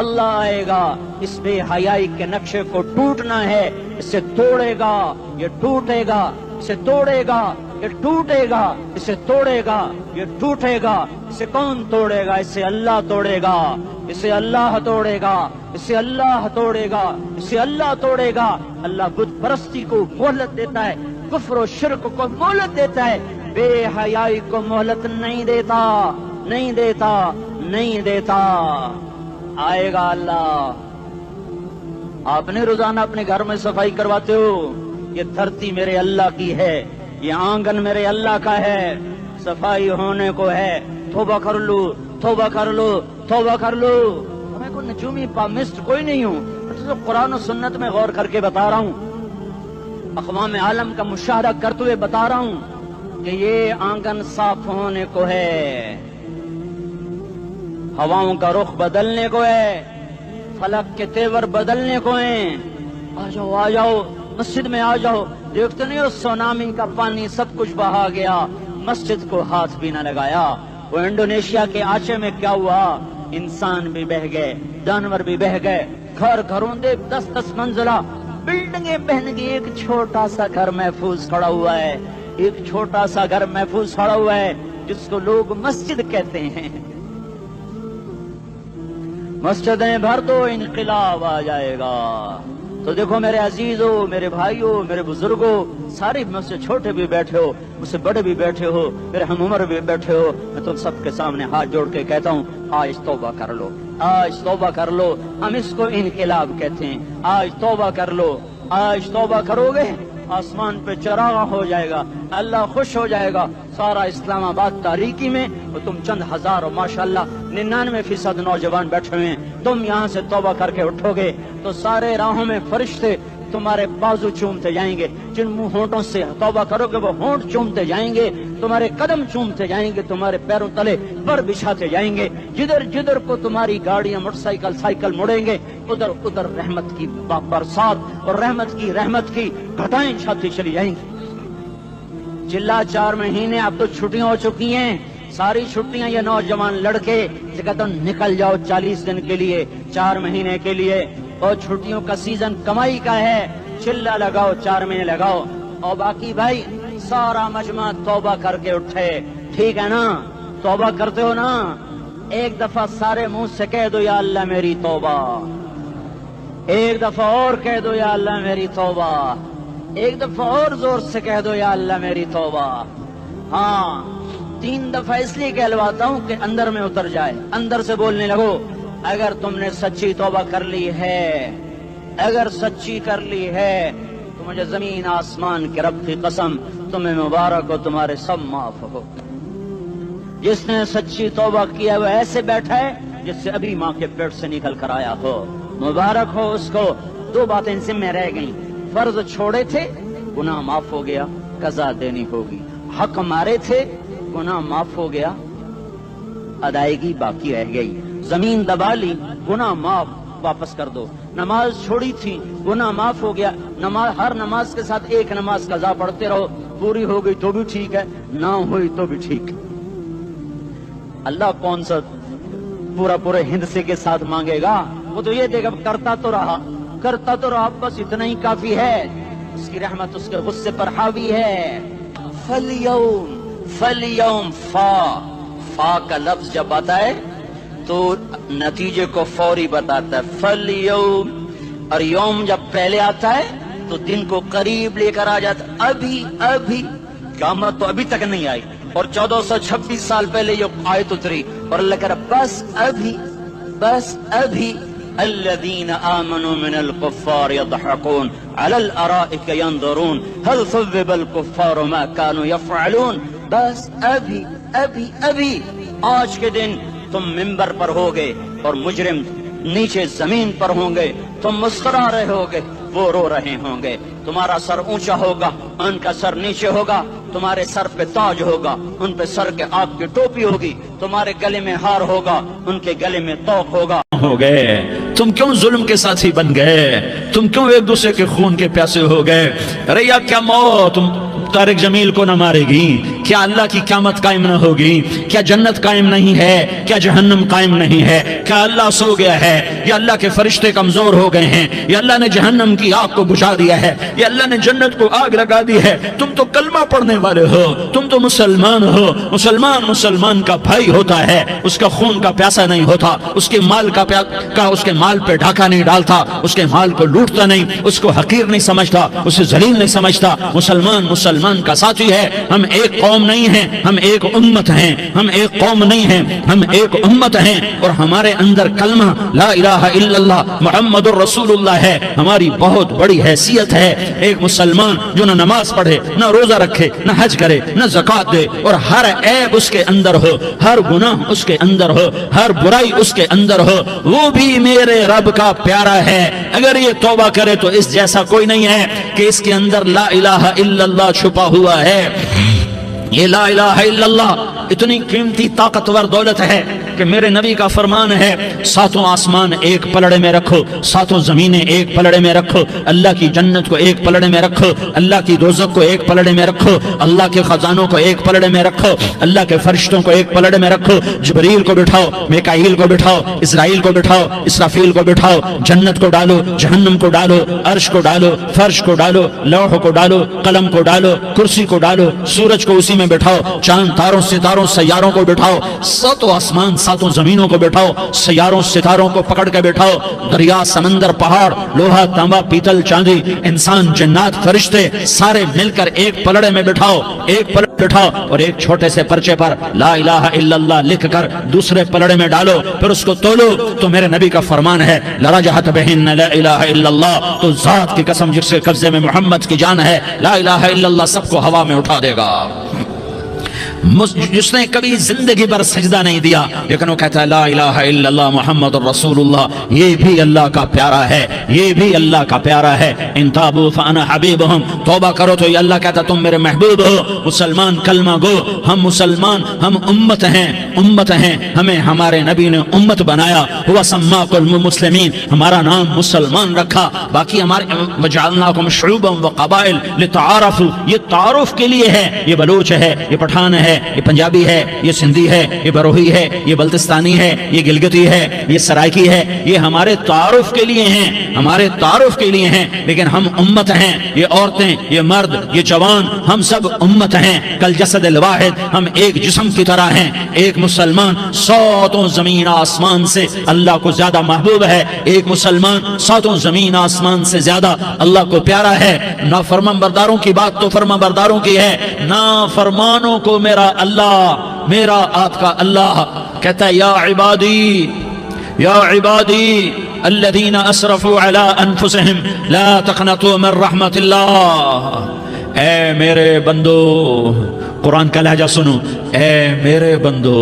اللہ آئے گا. اس بے حیائی کے نقشے کو ٹوٹنا ہے. اسے توڑے گا، یہ ٹوٹے گا. اسے توڑے گا، یہ ٹوٹے گا. اسے توڑے گا، یہ ٹوٹے گا. اسے کون توڑے گا؟ اسے اللہ توڑے گا. اسے اللہ توڑے گا، اسے اللہ توڑے گا، اسے اللہ توڑے گا. اللہ بت پرستی کو مہلت دیتا ہے، کفر و شرک کو مہلت دیتا ہے، بے حیائی کو مہلت نہیں دیتا، نہیں دیتا، نہیں دیتا. آئے گا اللہ. آپ نے روزانہ اپنے گھر میں صفائی کرواتے ہو. یہ دھرتی میرے اللہ کی ہے، یہ آنگن میرے اللہ کا ہے. صفائی ہونے کو ہے. توبہ کر لو، توبہ کر لو، توبہ کر لو. میں کوئی نجومی پامسٹ کوئی نہیں ہوں، تو قرآن و سنت میں غور کر کے بتا رہا ہوں، اقوام عالم کا مشاہدہ کرتے ہوئے بتا رہا ہوں کہ یہ آنگن صاف ہونے کو ہے، ہواؤں کا رخ بدلنے کو ہے، فلک کے تیور بدلنے کو ہیں. آ جاؤ آ جاؤ، مسجد میں آ جاؤ. دیکھتے نہیں ہو سونامی کا پانی سب کچھ بہا گیا، مسجد کو ہاتھ بھی نہ لگایا. وہ انڈونیشیا کے آچے میں کیا ہوا؟ انسان بھی بہ گئے، جانور بھی بہ گئے. گھر گھروں دے 10-10 منزلہ بلڈنگیں بہن گئی. ایک چھوٹا سا گھر محفوظ کھڑا ہوا ہے، ایک چھوٹا سا گھر محفوظ کھڑا ہوا ہے جس کو لوگ مسجد کہتے ہیں. مسجدیں بھر دو، انقلاب آ جائے گا. تو دیکھو میرے عزیزو، میرے بھائیو، میرے بزرگو، سارے مجھ سے چھوٹے بھی بیٹھے ہو، مجھ سے بڑے بھی بیٹھے ہو، میرے ہم عمر بھی بیٹھے ہو، میں تم سب کے سامنے ہاتھ جوڑ کے کہتا ہوں آج توبہ کر لو، آج توبہ کر لو۔ ہم اس کو انقلاب کہتے ہیں۔ آج توبہ کر لو، آج توبہ کرو گے آسمان پہ چراغ ہو جائے گا، اللہ خوش ہو جائے گا۔ سارا اسلام آباد تاریکی میں اور تم چند ہزار اور ماشاءاللہ 99% نوجوان بیٹھے ہوئے ہیں، تم یہاں سے توبہ کر کے اٹھو گے تو سارے راہوں میں فرشتے تمہارے بازو چومتے جائیں گے، جن منہ ہونٹوں سے توبہ کرو گے وہ ہونٹ چومتے جائیں گے، تمہارے قدم چومتے جائیں گے، تمہارے پیروں تلے پر بچھاتے جائیں گے، جدھر جدھر کو تمہاری گاڑیاں موٹر سائیکل سائیکل مڑیں گے ادھر ادھر رحمت کی برسات اور رحمت کی گھٹائیں چھاتی چلی جائیں گی۔ چلا 4 مہینے اب تو چھٹیاں ہو چکی ہیں، ساری چھٹیاں یہ نوجوان لڑکے کہتے ہیں نکل جاؤ 40 دن کے لیے، 4 مہینے کے لیے، اور چھٹیوں کا سیزن کمائی کا ہے، چلا لگاؤ 4 مہینے لگاؤ، اور باقی بھائی سارا مجمع توبہ کر کے اٹھے، ٹھیک ہے نا؟ توبہ کرتے ہو نا؟ ایک دفعہ سارے منہ سے کہہ دو یا اللہ میری توبہ، ایک دفعہ اور کہہ دو یا اللہ میری توبہ، ایک دفعہ اور زور سے کہہ دو یا اللہ میری توبہ۔ ہاں 3 دفعہ اس لیے کہلواتا ہوں کہ اندر میں اتر جائے، اندر سے بولنے لگو۔ اگر تم نے سچی توبہ کر لی ہے، اگر سچی کر لی ہے تو مجھے زمین آسمان کے رب کی قسم تمہیں مبارک ہو، تمہارے سب معاف ہو۔ جس نے سچی توبہ کیا وہ ایسے بیٹھا ہے جس سے ابھی ماں کے پیٹ سے نکل کر آیا ہو، مبارک ہو اس کو۔ 2 باتیں ان سے میں رہ گئیں، فرض چھوڑے تھے گناہ معاف ہو گیا، قضا دینی ہوگی، حق مارے تھے گناہ معاف ہو گیا، ادائیگی باقی رہ گئی، زمین دبا لی گناہ معاف، واپس کر دو، نماز چھوڑی تھی گناہ معاف ہو گیا، ہر نماز کے ساتھ ایک نماز قضا پڑھتے رہو، پوری ہو گئی تو بھی ٹھیک ہے، نہ ہوئی تو بھی ٹھیک۔ اللہ کون سا پورے ہند سے کے ساتھ مانگے گا؟ وہ تو یہ دے گا کرتا تو رہا، بس اتنا ہی کافی ہے، اس کی رحمت اس کے غصے پر حاوی ہے۔ فَالْيَوْمِ فا کا لفظ جب آتا ہے تو نتیجے کو فوری بتاتا ہے، فَالْيَوْمِ، اور یوم جب پہلے آتا ہے تو دن کو قریب لے کر آ جاتا، ابھی قیامت تو ابھی تک نہیں آئی، اور 1426 سال پہلے یہ آیت اتری، اور اللہ کہہ رہا بس ابھی الذين آمنوا من الكفار يضحكون على الارائك ينظرون هل ثوب الكفار ما كانوا يفعلون۔ بس ابھی آج کے دن تم منبر پر ہوگے اور مجرم نیچے زمین پر ہوں گے، تم مسکرا رہے ہوگے، وہ رو رہے ہوں گے، تمہارا سر اونچا ہوگا، ان کا سر نیچے ہوگا، تمہارے سر پہ تاج ہوگا، ان پہ سر کے آگ کی ٹوپی ہوگی، تمہارے گلے میں ہار ہوگا، ان کے گلے میں توق ہوگا۔ ہو گئے تم کیوں ظلم کے ساتھی بن گئے؟ تم کیوں ایک دوسرے کے خون کے پیاسے ہو گئے؟ ارے یا کیا موت تم طارق جمیل کو نہ مارے گی؟ کیا اللہ کی قیامت قائم نہ ہوگی؟ کیا جنت قائم نہیں ہے؟ کیا جہنم قائم نہیں ہے؟ کیا اللہ سو گیا ہے؟ یا اللہ کے فرشتے کمزور ہو گئے ہیں؟ یا اللہ نے جہنم کی آگ کو بجھا دیا ہے؟ یا اللہ نے جنت کو آگ لگا دی ہے؟ تم تو کلمہ پڑھنے والے ہو، تم تو مسلمان ہو۔ مسلمان کا بھائی ہوتا ہے، اس کا خون کا پیاسا نہیں ہوتا، اس کے مال اس کے مال پہ ڈھاکہ نہیں ڈالتا، اس کے مال کو لوٹتا نہیں، اس کو حقیر نہیں سمجھتا، اسے ذلیل نہیں سمجھتا۔ مسلمان کا ساتھی ہے۔ ہم ایک قوم نہیں ہیں، ہم ایک امت ہیں، ہم ایک قوم نہیں ہیں، ہم ایک امت ہیں، اور ہمارے اندر کلمہ لا الہ الا اللہ محمد الرسول اللہ ہے، ہماری بہت بڑی حیثیت ہے۔ ایک مسلمان جو نہ نماز پڑھے، نہ روزہ رکھے، نہ حج کرے، نہ زکوٰۃ دے، اور ہر عیب اس کے اندر ہو، ہر گناہ اس کے اندر ہو، ہر برائی اس کے اندر ہو، وہ بھی میرے رب کا پیارا ہے۔ اگر یہ توبہ کرے تو اس جیسا کوئی نہیں ہے کہ اس کے اندر لا الہ الا اللہ چھپا ہوا ہے۔ یہ لا الہ الا اللہ اتنی قیمتی طاقتور دولت ہے کہ میرے نبی کا فرمان ہے، 7 آسمان ایک پلڑے میں رکھو، 7 زمینیں ایک پلڑے میں رکھو، اللہ کی جنت کو ایک پلڑے میں رکھو، اللہ کی دوزخ کو ایک پلڑے میں رکھو، اللہ کے خزانوں کو ایک پلڑے میں رکھو، اللہ کے فرشتوں کو ایک پلڑے میں رکھو، جبریل کو بٹھاؤ، میکائیل کو بٹھاؤ، اسرائیل کو بٹھاؤ، اسرافیل کو بٹھاؤ، جنت کو ڈالو، جہنم کو ڈالو، عرش کو ڈالو، فرش کو ڈالو، لوح کو ڈالو، قلم کو ڈالو، کرسی کو ڈالو، سورج کو اسی میں بٹھاؤ، چاند تاروں ستاروں چاروں سیاروں کو بٹھاؤ، ساتوں آسمان ساتوں زمینوں کو بٹھاؤ، سیاروں ستاروں کو پکڑ کے بٹھاؤ، دریا سمندر پہاڑ لوہا تانبا پیتل چاندی انسان جنات فرشتے سارے مل کر ایک پلڑے میں بٹھاؤ، ایک پلڑے بٹھاؤ اور ایک چھوٹے سے پرچے پر لا الہ الا اللہ لکھ کر دوسرے پلڑے میں ڈالو، پھر اس کو تولو تو میرے نبی کا فرمان ہے لرجحت بہن لا الہ الا اللہ، تو ذات کی قسم جس کے قبضے میں محمد کی جان ہے لا الہ الا اللہ سب کو ہوا میں اٹھا دے گا۔ جس نے کبھی زندگی پر سجدہ نہیں دیا لیکن وہ کہتا ہے لا الہ الا اللہ محمد الرسول اللہ، یہ بھی اللہ کا پیارا ہے، یہ بھی اللہ کا پیارا ہے۔ ان تابوا فانا حبیبہم، توبہ کرو تو یہ اللہ کہتا تم میرے محبوب ہو۔ مسلمان کلمہ گو، ہم مسلمان، ہم امت ہیں، امت ہیں، ہمیں ہمارے نبی نے امت بنایا، ہوا سماکم المسلمین، ہمارا نام مسلمان رکھا، باقی ہمارے وجعلناکم شعوبا وقبائل لتعارفوا، یہ تعارف کے لیے ہے، یہ بلوچ ہے، یہ پٹھان ہے، یہ پنجابی ہے، یہ سندھی ہے، یہ بروہی ہے، یہ بلتستانی ہے، یہ گلگتی ہے، یہ سرائکی ہے، یہ ہمارے تعارف کے لیے ہیں، ہمارے تعارف کے لیے ہیں، لیکن ہم امت ہیں، یہ عورتیں، یہ مرد، یہ جوان، ہم سب امت ہیں، کل جسد الواحد، ہم ایک جسم کی طرح ہیں۔ ایک مسلمان ساتوں زمین آسمان سے اللہ کو زیادہ محبوب ہے، ایک مسلمان ساتوں زمین آسمان سے زیادہ اللہ کو پیارا ہے۔ نافرمان برداروں کی بات تو فرما برداروں کی ہے، نافرمانوں کو میرا اللہ، میرا آپ کا اللہ کہتا ہے یا عبادی، یا عبادی الذین اسرفوا علی انفسہم لا تقنطوا من رحمت اللہ، اے میرے بندو، قرآن کا لہجہ سنو، اے میرے بندو،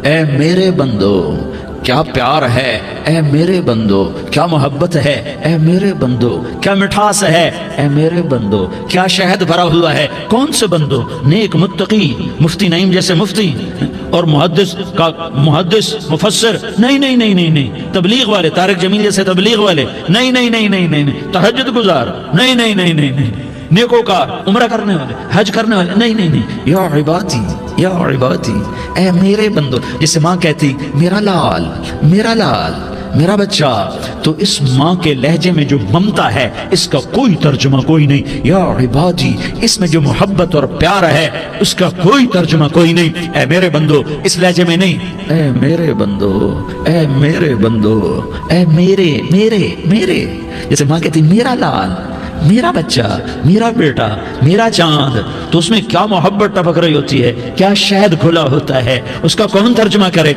اے میرے بندو، کیا پیار ہے، اے میرے بندو، کیا محبت ہے، اے میرے بندو، کیا مٹھاس ہے، اے میرے بندو، کیا شہد بھرا ہوا ہے۔ کون سے بندو؟ نیک متقی، مفتی نعیم جیسے مفتی اور محدث مفسر، نہیں نہیں نہیں نہیں نہیں، تبلیغ والے طارق جمیل جیسے تبلیغ والے، نہیں نہیں نہیں نہیں نہیں، تہجد گزار، نہیں نہیں نہیں نہیں نہیں، نیکوکار، عمرہ کرنے والے، حج کرنے والے، نہیں نہیں نہیں، یا عبادی، یا عبادی، اے میرے بندو، جسے ماں کہتی میرا لال، میرا لال، میرا بچہ، تو اس ماں کے لہجے میں جو ممتا ہے اس کا کوئی ترجمہ کوئی نہیں۔ یا عبادی، اس میں جو محبت اور پیار ہے اس کا کوئی ترجمہ کوئی نہیں۔ اے میرے بندو اس لہجے میں نہیں، اے میرے بندو، اے میرے بندو، اے میرے میرے میرے، جیسے ماں کہتی میرا لال، میرا بچہ، میرا بیٹا، میرا چاند، تو اس میں کیا محبت ٹپک رہی ہوتی ہے، کیا شہد کھلا ہوتا ہے، اس کا کون ترجمہ کرے؟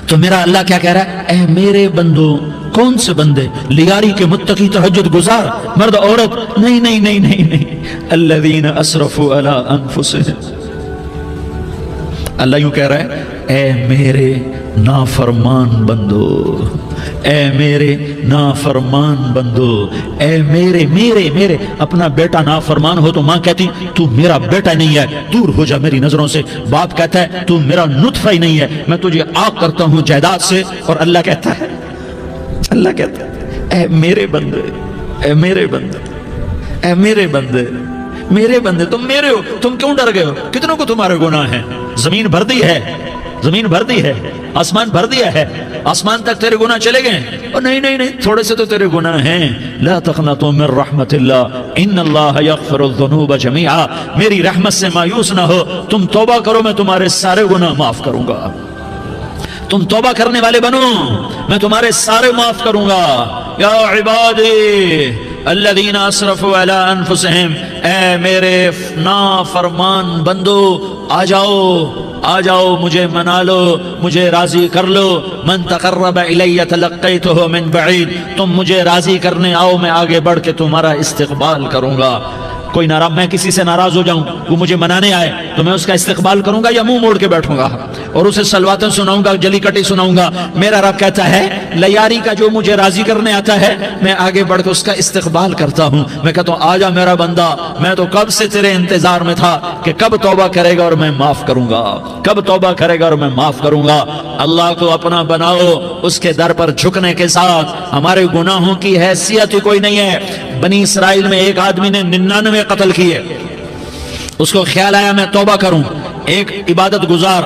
تو میرا اللہ کیا کہہ رہا ہے؟ اے میرے بندو، کون سے بندے؟ لیاری کے متقی تہجد گزار، مرد عورت، نہیں نہیں نہیں نہیں نہیں، الذین اسرفوا علی انفسہم، اللہ یوں کہہ رہا ہے اے میرے نافرمان بندو، اے میرے نافرمان بندو، اے میرے میرے میرے، اپنا بیٹا نافرمان ہو تو ماں کہتی تو میرا بیٹا نہیں ہے، دور ہو جا میری نظروں سے۔ باپ کہتا ہے تو میرا نطفہ ہی نہیں ہے، میں تجھے آگ کرتا ہوں جائیداد سے، اور اللہ کہتا ہے، اللہ کہتا ہے اے میرے بندے، اے میرے بندے، اے میرے بندے، میرے بندے، تم میرے ہو، تم کیوں ڈر گئے ہو؟ کتنوں کو تمہارے گناہ ہیں؟ زمین بھر دی ہے، زمین بھر دی ہے، آسمان بھر دیا ہے، آسمان تک تیرے گناہ چلے گئے، اور نہیں نہیں نہیں، تھوڑے سے تو تیرے گناہ ہیں۔ لا تقنطوا من رحمت اللہ ان اللہ یغفر الذنوب جميعا، میری رحمت سے مایوس نہ ہو، تم توبہ کرو میں تمہارے سارے گناہ معاف کروں گا، تم توبہ کرنے والے بنو میں تمہارے سارے معاف کروں گا۔ یا عبادی الذین اسرفوا علی انفسہم، اے میرے نافرمان بندو، آ جاؤ، آ جاؤ، مجھے منا لو، مجھے راضی کر لو۔ من تقرب الی تلقیتہ من بعید، تم مجھے راضی کرنے آؤ، میں آگے بڑھ کے تمہارا استقبال کروں گا۔ کوئی ناراض، میں کسی سے ناراض ہو جاؤں، وہ مجھے منانے آئے تو میں اس کا استقبال کروں گا یا منہ موڑ کے بیٹھوں گا اور اسے سلواتیں سناؤں گا، جلی کٹی سناؤں گا؟ میرا رب کہتا ہے لیاری کا جو مجھے راضی کرنے آتا ہے میں آگے بڑھ کے اس کا استقبال کرتا ہوں، میں کہتا ہوں آ جا میرا بندہ، میں تو کب سے تیرے انتظار میں تھا کہ کب توبہ کرے گا اور میں معاف کروں گا، کب توبہ کرے گا اور میں معاف کروں گا۔ اللہ کو اپنا بناؤ، اس کے در پر جھکنے کے ساتھ ہمارے گناہوں کی حیثیت ہی کوئی نہیں ہے۔ بنی اسرائیل میں ایک آدمی نے 99 قتل کیے، اس کو خیال آیا میں توبہ کروں، ایک عبادت گزار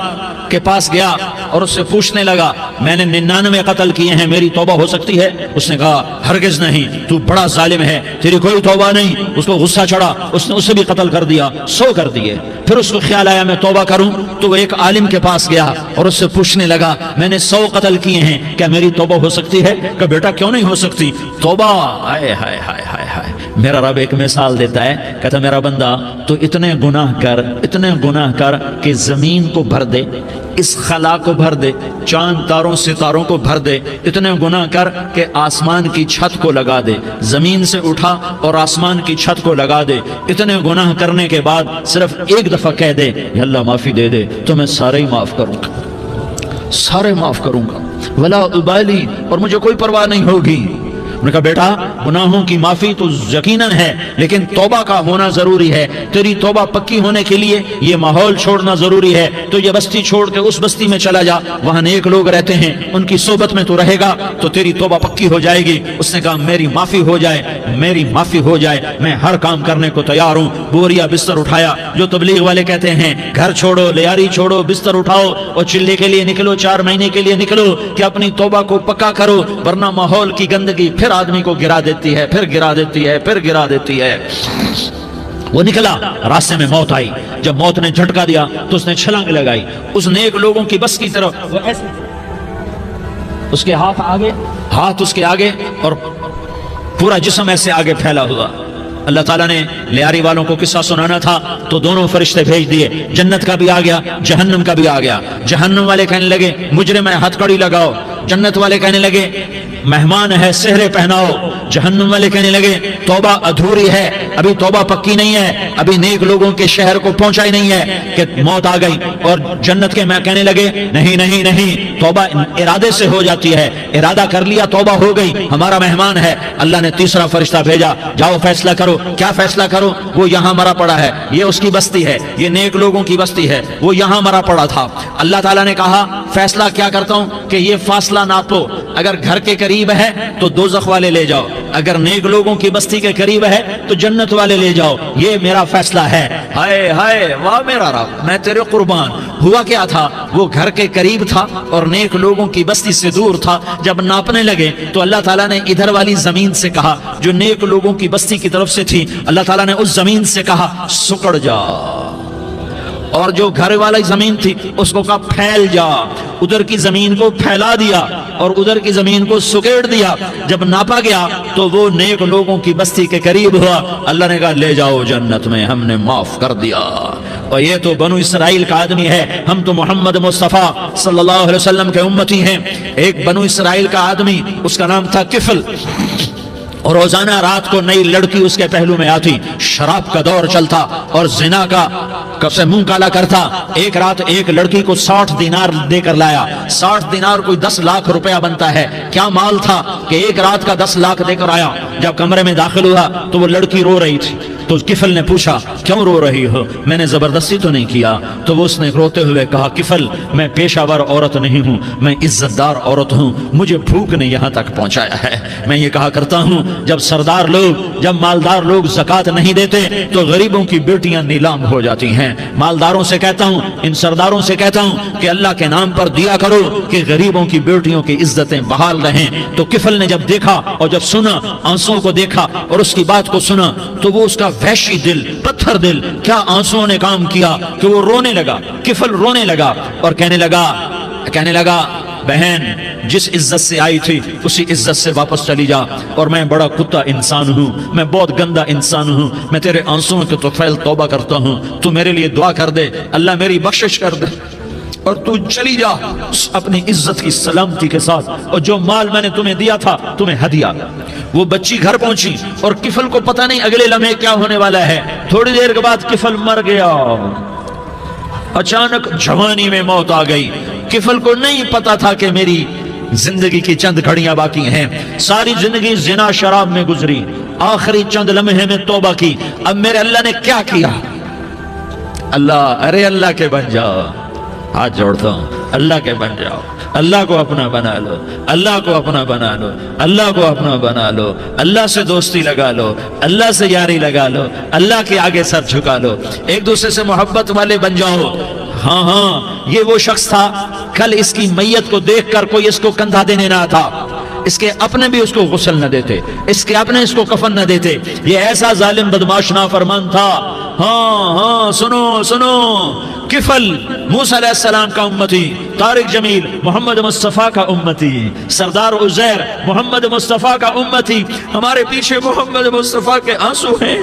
کے پاس گیا اور اس سے پوچھنے لگا میں نے 99 قتل کیے ہیں، میری توبہ ہو سکتی ہے؟ اس نے کہا ہرگز نہیں، تو بڑا ظالم ہے، تیری کوئی توبہ نہیں۔ اس کو غصہ چڑھا، اس نے اسے بھی قتل کر دیا، 100 کر دیے۔ پھر اس کو خیال آیا میں توبہ کروں، تو وہ ایک عالم کے پاس گیا اور اس سے پوچھنے لگا میں نے 100 قتل کیے ہیں، کیا میری توبہ ہو سکتی ہے؟ کہ بیٹا کیوں نہیں ہو سکتی توبہ؟ ہائے ہائے ہائے ہائے ہائے۔ میرا رب ایک مثال دیتا ہے، کہتا میرا بندہ تو اتنے گناہ کر کہ زمین کو بھر دے، اس خلا کو بھر دے، چاند تاروں ستاروں کو بھر دے، اتنے گناہ کر کہ آسمان کی چھت کو لگا دے، زمین سے اٹھا اور آسمان کی چھت کو لگا دے، اتنے گناہ کرنے کے بعد صرف ایک دفعہ کہہ دے یا اللہ معافی دے دے تو میں سارے ہی معاف کروں گا، سارے معاف کروں گا، ولا ابالی، اور مجھے کوئی پرواہ نہیں ہوگی۔ انہوں نے کہا بیٹا گناہوں کی معافی تو یقیناً ہے، لیکن توبہ کا ہونا ضروری ہے، تیری توبہ پکی ہونے کے لیے یہ ماحول چھوڑنا ضروری ہے، تو یہ بستی چھوڑ کے اس بستی میں چلا جا، وہاں نیک لوگ رہتے ہیں، ان کی صحبت میں تو رہے گا تو تیری توبہ پکی ہو جائے گی۔ اس نے کہا میری معافی ہو جائے، میری معافی ہو جائے، میں ہر کام کرنے کو تیار ہوں۔ بوریا بستر اٹھایا، جو تبلیغ والے کہتے ہیں گھر چھوڑو، لیاری چھوڑو، بستر اٹھاؤ اور چلے کے لیے نکلو، 4 مہینے کے لیے نکلو کہ اپنی توبہ کو پکا کرو، ورنہ ماحول کی گندگی پھر آدمی کو گرا دیتی ہے، پھر گرا دیتی ہے، پھر گرا دیتی ہے۔ وہ نکلا، راستے میں موت آئی، جب موت نے جھٹکا دیا تو اس نے چھلانگ لگائی اس نیک لوگوں کی بس کی طرف، وہ ایسے اس کے ہاتھ اس کے آگے اور پورا جسم ایسے آگے پھیلا ہوا۔ اللہ تعالیٰ نے لیاری والوں کو قصہ سنانا تھا تو دونوں فرشتے بھیج دیے، جنت کا بھی آ گیا، جہنم کا بھی آ گیا۔ جہنم والے کہنے لگے مجرم ہے ہتھ کڑی لگاؤ، جنت والے کہنے لگے مہمان ہے سہرے پہناؤ، جہنم والے کہنے لگے توبہ ادھوری ہے، ابھی توبہ پکی نہیں ہے، ابھی نیک لوگوں کے شہر کو پہنچا ہی نہیں ہے کہ موت آ گئی۔ اور جنت کے میں کہنے لگے نہیں نہیں نہیں، توبہ ارادے سے ہو جاتی ہے، ارادہ کر لیا توبہ ہو گئی، ہمارا مہمان ہے۔ اللہ نے تیسرا فرشتہ بھیجا، جاؤ فیصلہ کرو، کیا فیصلہ کرو؟ وہ یہاں مرا پڑا ہے، یہ اس کی بستی ہے، یہ نیک لوگوں کی بستی ہے، وہ یہاں مرا پڑا تھا۔ اللہ تعالیٰ نے کہا فیصلہ کیا کرتا ہوں کہ یہ فاصلہ ناپو، اگر گھر کے قریب ہے تو دوزخ والے لے جاؤ، اگر نیک لوگوں کی بستی کے قریب ہے تو جنت والے لے جاؤ، یہ میرا فیصلہ ہے۔ ہائے ہائے واہ میرا رب، میں تیرے قربان۔ ہوا کیا تھا؟ وہ گھر کے قریب تھا اور نیک لوگوں کی بستی سے دور تھا۔ جب ناپنے لگے تو اللہ تعالیٰ نے ادھر والی زمین سے کہا جو نیک لوگوں کی بستی کی طرف سے تھی، اللہ تعالیٰ نے اس زمین سے کہا سکڑ جا، اور جو گھر والی زمین تھی اس کو کہا پھیل جا، ادھر کی زمین کو پھیلا دیا اور ادھر کی زمین کو سکیڑ دیا۔ جب ناپا گیا تو وہ نیک لوگوں کی بستی کے قریب ہوا، اللہ نے کہا لے جاؤ جنت میں، ہم نے معاف کر دیا۔ اور یہ تو بنو اسرائیل کا آدمی ہے، ہم تو محمد مصطفیٰ صلی اللہ علیہ وسلم کے امتی ہیں۔ ایک بنو اسرائیل کا آدمی، اس کا نام تھا کفل، اور روزانہ رات کو نئی لڑکی اس کے پہلو میں آتی، شراب کا دور چلتا اور زنا کا کب سے منہ کالا کرتا۔ ایک رات ایک لڑکی کو 60 دینار دے کر لایا، 60 دینار کوئی 10 لاکھ روپیہ بنتا ہے۔ کیا مال تھا کہ ایک رات کا 10 لاکھ دے کر آیا۔ جب کمرے میں داخل ہوا تو وہ لڑکی رو رہی تھی، تو کفل نے پوچھا کیوں رو رہی ہو؟ میں نے زبردستی تو نہیں کیا۔ تو وہ اس نے روتے ہوئے کہا کفل میں پیشہ ور عورت نہیں ہوں، میں عزت دار عورت ہوں، مجھے بھوک نے یہاں تک پہنچایا ہے۔ میں یہ کہا کرتا ہوں جب سردار لوگ، جب مالدار لوگ زکوٰۃ نہیں دیتے تو غریبوں کی بیٹیاں نیلام ہو جاتی ہیں۔ مالداروں سے کہتا ہوں، ان سرداروں سے کہتا ہوں کہ اللہ کے نام پر دیا کرو کہ غریبوں کی بیٹیوں کی عزتیں بحال رہیں۔ تو کفل نے جب دیکھا اور جب سنا، آنسوں کو دیکھا اور اس کی بات کو سنا، تو وہ اس کا وحشی دل، پتھر دل، کیا آنسوں نے کام کیا کہ وہ رونے لگا۔ کفل رونے لگا اور کہنے لگا بہن جس عزت سے آئی تھی اسی عزت سے واپس چلی جا، اور میں بڑا کتا انسان ہوں، میں بہت گندا انسان ہوں، میں تیرے آنسوں کے طفیل توبہ کرتا ہوں، تو میرے لیے دعا کر دے، اللہ میری بخشش کر دے اور تو چلی جا اپنی عزت کی سلامتی کے ساتھ، اور جو مال میں نے تمہیں دیا تھا تمہیں ہدیہ۔ وہ بچی گھر پہنچی اور کفل کو پتہ نہیں اگلے لمحے کیا ہونے والا ہے۔ تھوڑی دیر کے بعد کفل مر گیا، اچانک جوانی میں موت آ گئی۔ کفل کو نہیں پتا تھا کہ میری زندگی کی چند گھڑیاں باقی ہیں، ساری زندگی زنا شراب میں گزری، آخری چند لمحے میں توبہ کی۔ اب میرے اللہ نے کیا کیا؟ اللہ کے بن جاؤ، ہاتھ جوڑتا ہوں، اللہ کے بن جاؤ، اللہ کو اپنا بنا لو، اللہ کو اپنا بنا لو، اللہ کو اپنا بنا لو، اللہ سے دوستی لگا لو، اللہ سے یاری لگا لو، اللہ کے آگے سر جھکا لو، ایک دوسرے سے محبت والے بن جاؤ، ہاں ہاں یہ وہ شخص تھا کل اس کی میت کو دیکھ کر کوئی اس کو کندھا دینے نہ تھا، اس کے اپنے بھی اس کو غسل نہ دیتے، اس کے اپنے اس کو کفن نہ دیتے، یہ ایسا ظالم بدماش نافرمان تھا۔ ہاں ہاں سنو سنو، کفل موسیٰ علیہ السلام کا امتی، طارق جمیل محمد مصطفیٰ کا امتی، سردار عزیر محمد مصطفیٰ کا امتی، ہمارے پیچھے محمد مصطفیٰ کے آنسو ہیں،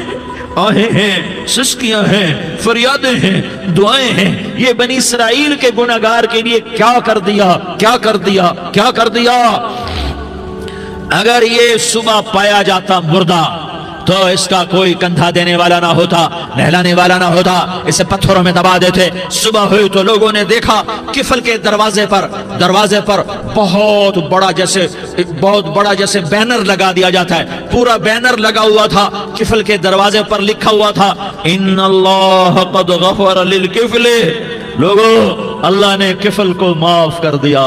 آہیں ہیں، سسکیاں ہیں، فریادیں ہیں، دعائیں ہیں۔ یہ بنی اسرائیل کے گناہگار کے لیے کیا کر دیا، کیا کر دیا، کیا کر دیا۔ اگر یہ صبح پایا جاتا مردہ تو اس کا کوئی کندھا دینے والا نہ ہوتا، نہلانے والا نہ ہوتا، اسے پتھروں میں دبا دیتے۔ صبح ہوئی تو لوگوں نے دیکھا کفل کے دروازے پر بہت بڑا جیسے بینر لگا دیا جاتا ہے، پورا بینر لگا ہوا تھا، کفل کے دروازے پر لکھا ہوا تھا ان اللہ قد غفر للکفل، لوگو اللہ نے کفل کو معاف کر دیا۔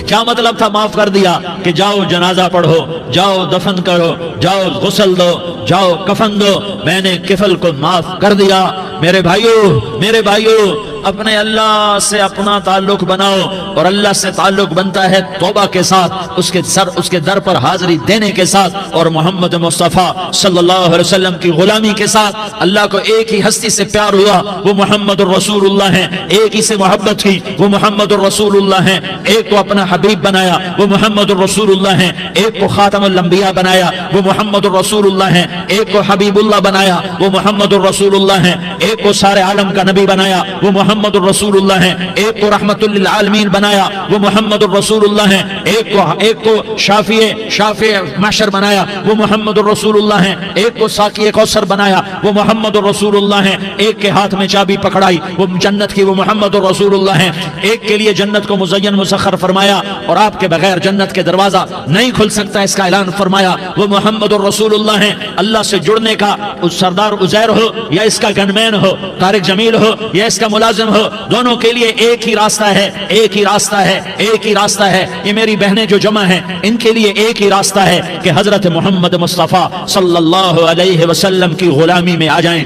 کیا مطلب تھا معاف کر دیا؟ کہ جاؤ جنازہ پڑھو، جاؤ دفن کرو، جاؤ غسل دو، جاؤ کفن دو، میں نے کفل کو معاف کر دیا۔ میرے بھائیو اپنے اللہ سے اپنا تعلق بناؤ، اور اللہ سے تعلق بنتا ہے توبہ کے ساتھ، اس کے در پر حاضری دینے کے ساتھ، اور محمد مصطفیٰ صلی اللہ علیہ وسلم کی غلامی کے ساتھ۔ اللہ کو ایک ہی ہستی سے پیار ہوا، وہ محمد الرسول اللہ ہیں، ایک ہی سے محبت کی، وہ محمد الرسول اللہ ہیں، ایک کو اپنا حبیب بنایا، وہ محمد الرسول اللہ ہیں، ایک کو خاتم الانبیاء بنایا، وہ محمد الرسول اللہ ہیں، ایک کو حبیب اللہ بنایا، وہ محمد الرسول اللہ ہیں، ایک کو سارے عالم کا نبی بنایا، وہ محمد الرسول اللہ ہیں، ایک کو رحمت للعالمین بنایا، وہ محمد الرسول اللہ ہیں، ایک کو شافع محشر بنایا، وہ محمد الرسول اللہ ہیں، ایک کو ساقی کوثر بنایا، وہ محمد الرسول اللہ ہیں، ایک کے ہاتھ میں چابی پکڑائی وہ جنت کی، وہ محمد الرسول اللہ ہیں، ایک کے لیے جنت کو مزین مسخر فرمایا اور آپ کے بغیر جنت کے دروازہ نہیں کھل سکتا اس کا اعلان فرمایا، وہ محمد الرسول اللہ ہیں۔ اللہ سے جڑنے کا سردار عزیر ہو یا اس کا گنمین ہو، طارق جمیل ہو یا اس کا ملازم ہو، دونوں کے لیے ایک ہی راستہ ہے، ایک ہی راستہ ہے، ایک ہی راستہ ہے۔ یہ میری بہنیں جو جمع ہیں ان کے لیے ایک ہی راستہ ہے کہ حضرت محمد مصطفیٰ صلی اللہ علیہ وسلم کی غلامی میں آ جائیں،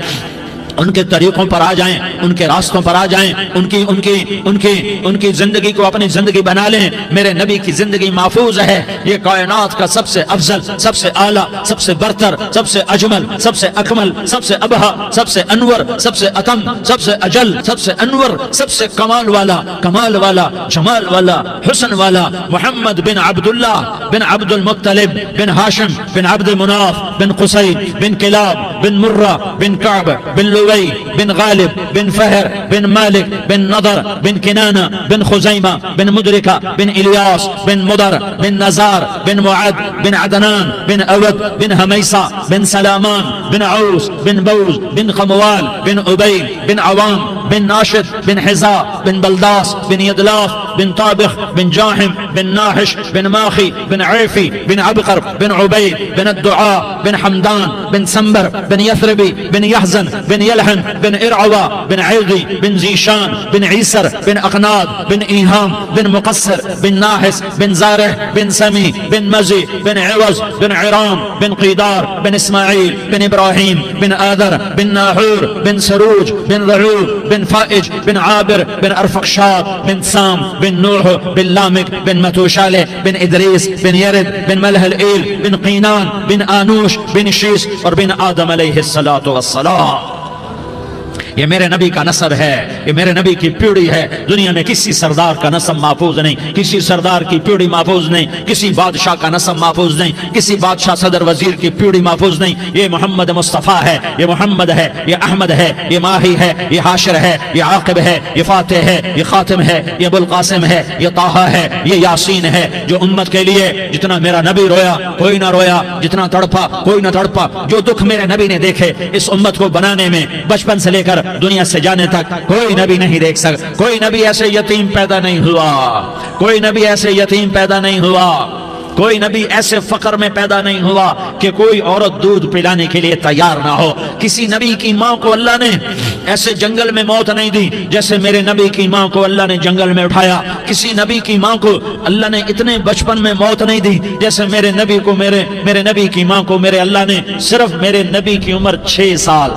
ان کے طریقوں پر آ جائیں، ان کے راستوں پر آ جائیں، ان کی زندگی کو اپنی زندگی بنا لیں۔ میرے نبی کی زندگی محفوظ ہے، یہ کائنات کا سب سے افضل، سب سے اعلیٰ، سب سے برتر، سب سے اجمل، سب سے اکمل، سب سے ابہا، سب سے انور، سب سے اتم، سب سے اجل، سب سے انور، سب سے کمال والا، جمال والا، حسن والا، محمد بن عبداللہ بن عبد المطلب بن ہاشم بن عبد مناف بن قصی بن کلاب بن مرہ بن کعب بن لوی بن غالب بن فہر بن مالک بن نضر بن کنانہ بن خزیمہ بن مدرکہ بن الیاس بن مدر بن نزار بن معد بن عدنان بن اود بن حمیسہ بن سلامان بن عوس بن بوز بن قموال بن عبید بن عوام بن ناشد بن حزاء بن بلداس بن یدلاف بن طابخ بن جاحم بن ناحش بن ماخی بن عیفی بن عبقر بن عبید بن الدعاء بن حمدان بن سنبر بن یثربی بن یحزن بن یلحن بن ارعوا بن عیغی بن زیشان بن عیسر بن اقناد بن ایہام بن مقصر بن ناحس بن زارح بن سمی بن مزی بن عوض بن عرام بن قیدار بن اسماعیل بن ابراہیم بن آذر بن ناحور بن سروج بن رعوب بن فائج بن عابر بن ارفقشاد بن سام بن نوح بن لامک بن متوشالہ بن ادریس بن یرد بن ملح الایل بن قینان بن آنوش بن شیس اور بن آدم علیہ السلام۔ یہ میرے نبی کا نسب ہے، یہ میرے نبی کی پیڑھی ہے۔ دنیا میں کسی سردار کا نسب محفوظ نہیں، کسی سردار کی پیڑھی محفوظ نہیں، کسی بادشاہ کا نسب محفوظ نہیں، کسی بادشاہ صدر وزیر کی پیڑھی محفوظ نہیں۔ یہ محمد مصطفیٰ ہے، یہ محمد ہے، یہ احمد ہے، یہ ماہی ہے، یہ حاشر ہے، یہ عاقب ہے، یہ فاتح ہے، یہ خاتم ہے، یہ ابو القاسم ہے، یہ طٰہٰ ہے، یہ یاسین ہے۔ جو امت کے لیے جتنا میرا نبی رویا کوئی نہ رویا، جتنا تڑپا کوئی نہ تڑپا، جو دکھ میرے نبی نے دیکھے اس امت کو بنانے میں، بچپن سے لے کر دنیا سے جانے تک کوئی نبی نہیں دیکھ سکتا۔ کوئی نبی ایسے یتیم پیدا نہیں ہوا، کوئی نبی ایسے یتیم پیدا نہیں ہوا، کوئی نبی ایسے فقر میں پیدا نہیں ہوا کہ کوئی عورت دودھ پلانے کے لیے تیار نہ ہو۔ کسی نبی کی ماں کو اللہ نے ایسے جنگل میں موت نہیں دی جیسے میرے نبی کی ماں کو اللہ نے جنگل میں اٹھایا۔ کسی نبی کی ماں کو اللہ نے اتنے بچپن میں موت نہیں دی جیسے میرے نبی کو میرے نبی کی ماں کو میرے اللہ نے صرف میرے نبی کی عمر 6 سال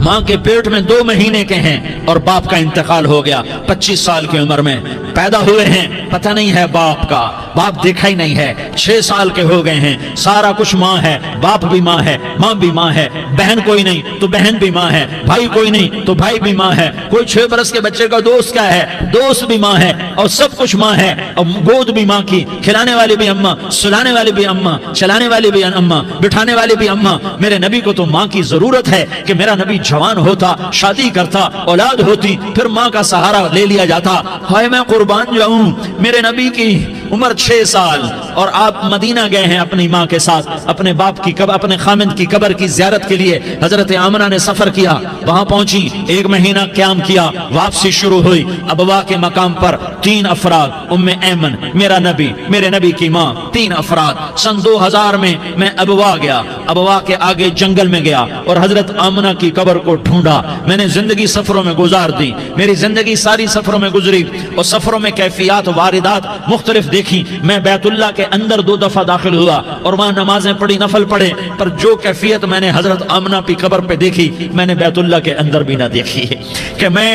ماں کے پیٹ میں 2 مہینے کے ہیں اور باپ کا انتقال ہو گیا 25 سال کی عمر میں پیدا ہوئے ہیں، پتہ نہیں ہے باپ کا، باپ دیکھا ہی نہیں ہے، 6 سال کے ہو گئے ہیں، سارا کچھ ماں ہے، باپ بھی ماں ہے، ماں بھی ماں ہے، بہن کوئی نہیں تو بہن بھی ماں ہے، بھائی کوئی نہیں تو بھائی بھی ماں ہے، کوئی 6 برس کے بچے کا دوست کیا ہے، دوست بھی ماں ہے، اور سب کچھ ماں ہے، اور گود بھی ماں کی، کھلانے والی بھی اماں، سلانے والی بھی اماں، چلانے والی بھی اماں، بٹھانے والی بھی اماں۔ میرے نبی کو تو ماں کی ضرورت ہے کہ میرا نبی جوان ہوتا، شادی کرتا، اولاد ہوتی، پھر ماں کا سہارا لے لیا جاتا۔ ہائے میں قربان جاؤں، میرے نبی کی عمر 6 سال اور آپ مدینہ گئے ہیں اپنی ماں کے ساتھ، اپنے باپ کی قبر، اپنے خامند کی قبر کی زیارت کے لیے حضرت آمنہ نے سفر کیا، وہاں پہنچی، 1 مہینہ قیام کیا، واپسی شروع ہوئی، ابوا کے مقام پر 3 افراد، ام ایمن، میرا نبی، میرے نبی کی ماں، 3 افراد۔ سن 2000 میں میں ابوا گیا، ابوا کے آگے جنگل میں گیا اور حضرت آمنہ کی قبر کو ڈھونڈا۔ میں نے زندگی سفروں میں گزار دی، میری زندگی ساری سفروں میں گزری، اور سفروں میں کیفیات واردات مختلف دیکھی۔ میں بیت اللہ کے اندر 2 دفعہ داخل ہوا اور وہاں نمازیں پڑھی، نفل پڑھے، پر جو کیفیت میں نے حضرت آمنہ کی قبر پہ دیکھی میں نے بیت اللہ کے اندر بھی نہ دیکھی ہے، کہ میں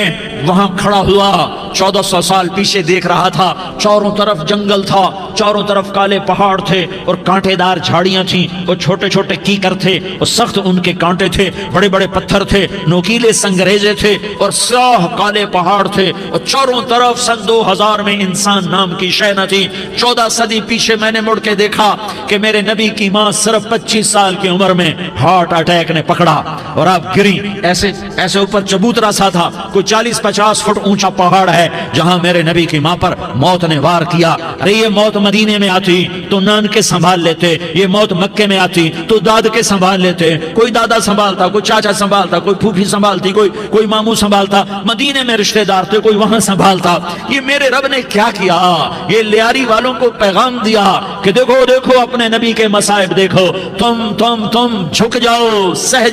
وہاں کھڑا ہوا 1400 سال پیچھے دیکھ رہا تھا، چاروں طرف جنگل تھا، چاروں طرف کالے پہاڑ تھے اور کانٹے دار جھاڑیاں تھیں، اور چھوٹے چھوٹے کیکر تھے اور سخت ان کے کانٹے تھے، بڑے بڑے پتھر تھے، نوکیلے سنگریزے تھے اور سیاہ کالے پہاڑ تھے، اور چاروں طرف سن 2000 میں انسان نام کی شے نہ تھی۔ 14 صدی پیچھے میں نے مڑ کے دیکھا کہ میرے نبی کی ماں صرف 25 سال کی عمر میں ہارٹ اٹیک نے پکڑا اور آپ گری، ایسے اوپر چبوترا سا تھا، کوئی 40-50 فٹ اونچا پہاڑ ہے جہاں میرے نبی کی ماں پر موت نے وار کیا۔ ارے یہ موت مدینے میں آتی تو نان کے سنبھال لیتے، یہ موت مکے میں آتی تو داد کے سنبھال لیتے، کوئی دادا سنبھالتا، کوئی چاچا سنبھالتا، کوئی پھوپھی سنبھالتی، کوئی ماموں سنبھالتا، مدینے میں رشتہ دار تھے، کوئی وہاں سنبھالتا۔ یہ میرے رب نے کیا کیا؟ یہ لیاری والوں کو پیغام دیا کہ دیکھو دیکھو اپنے نبی کے مصائب دیکھو، تم جھک جاؤ، سہ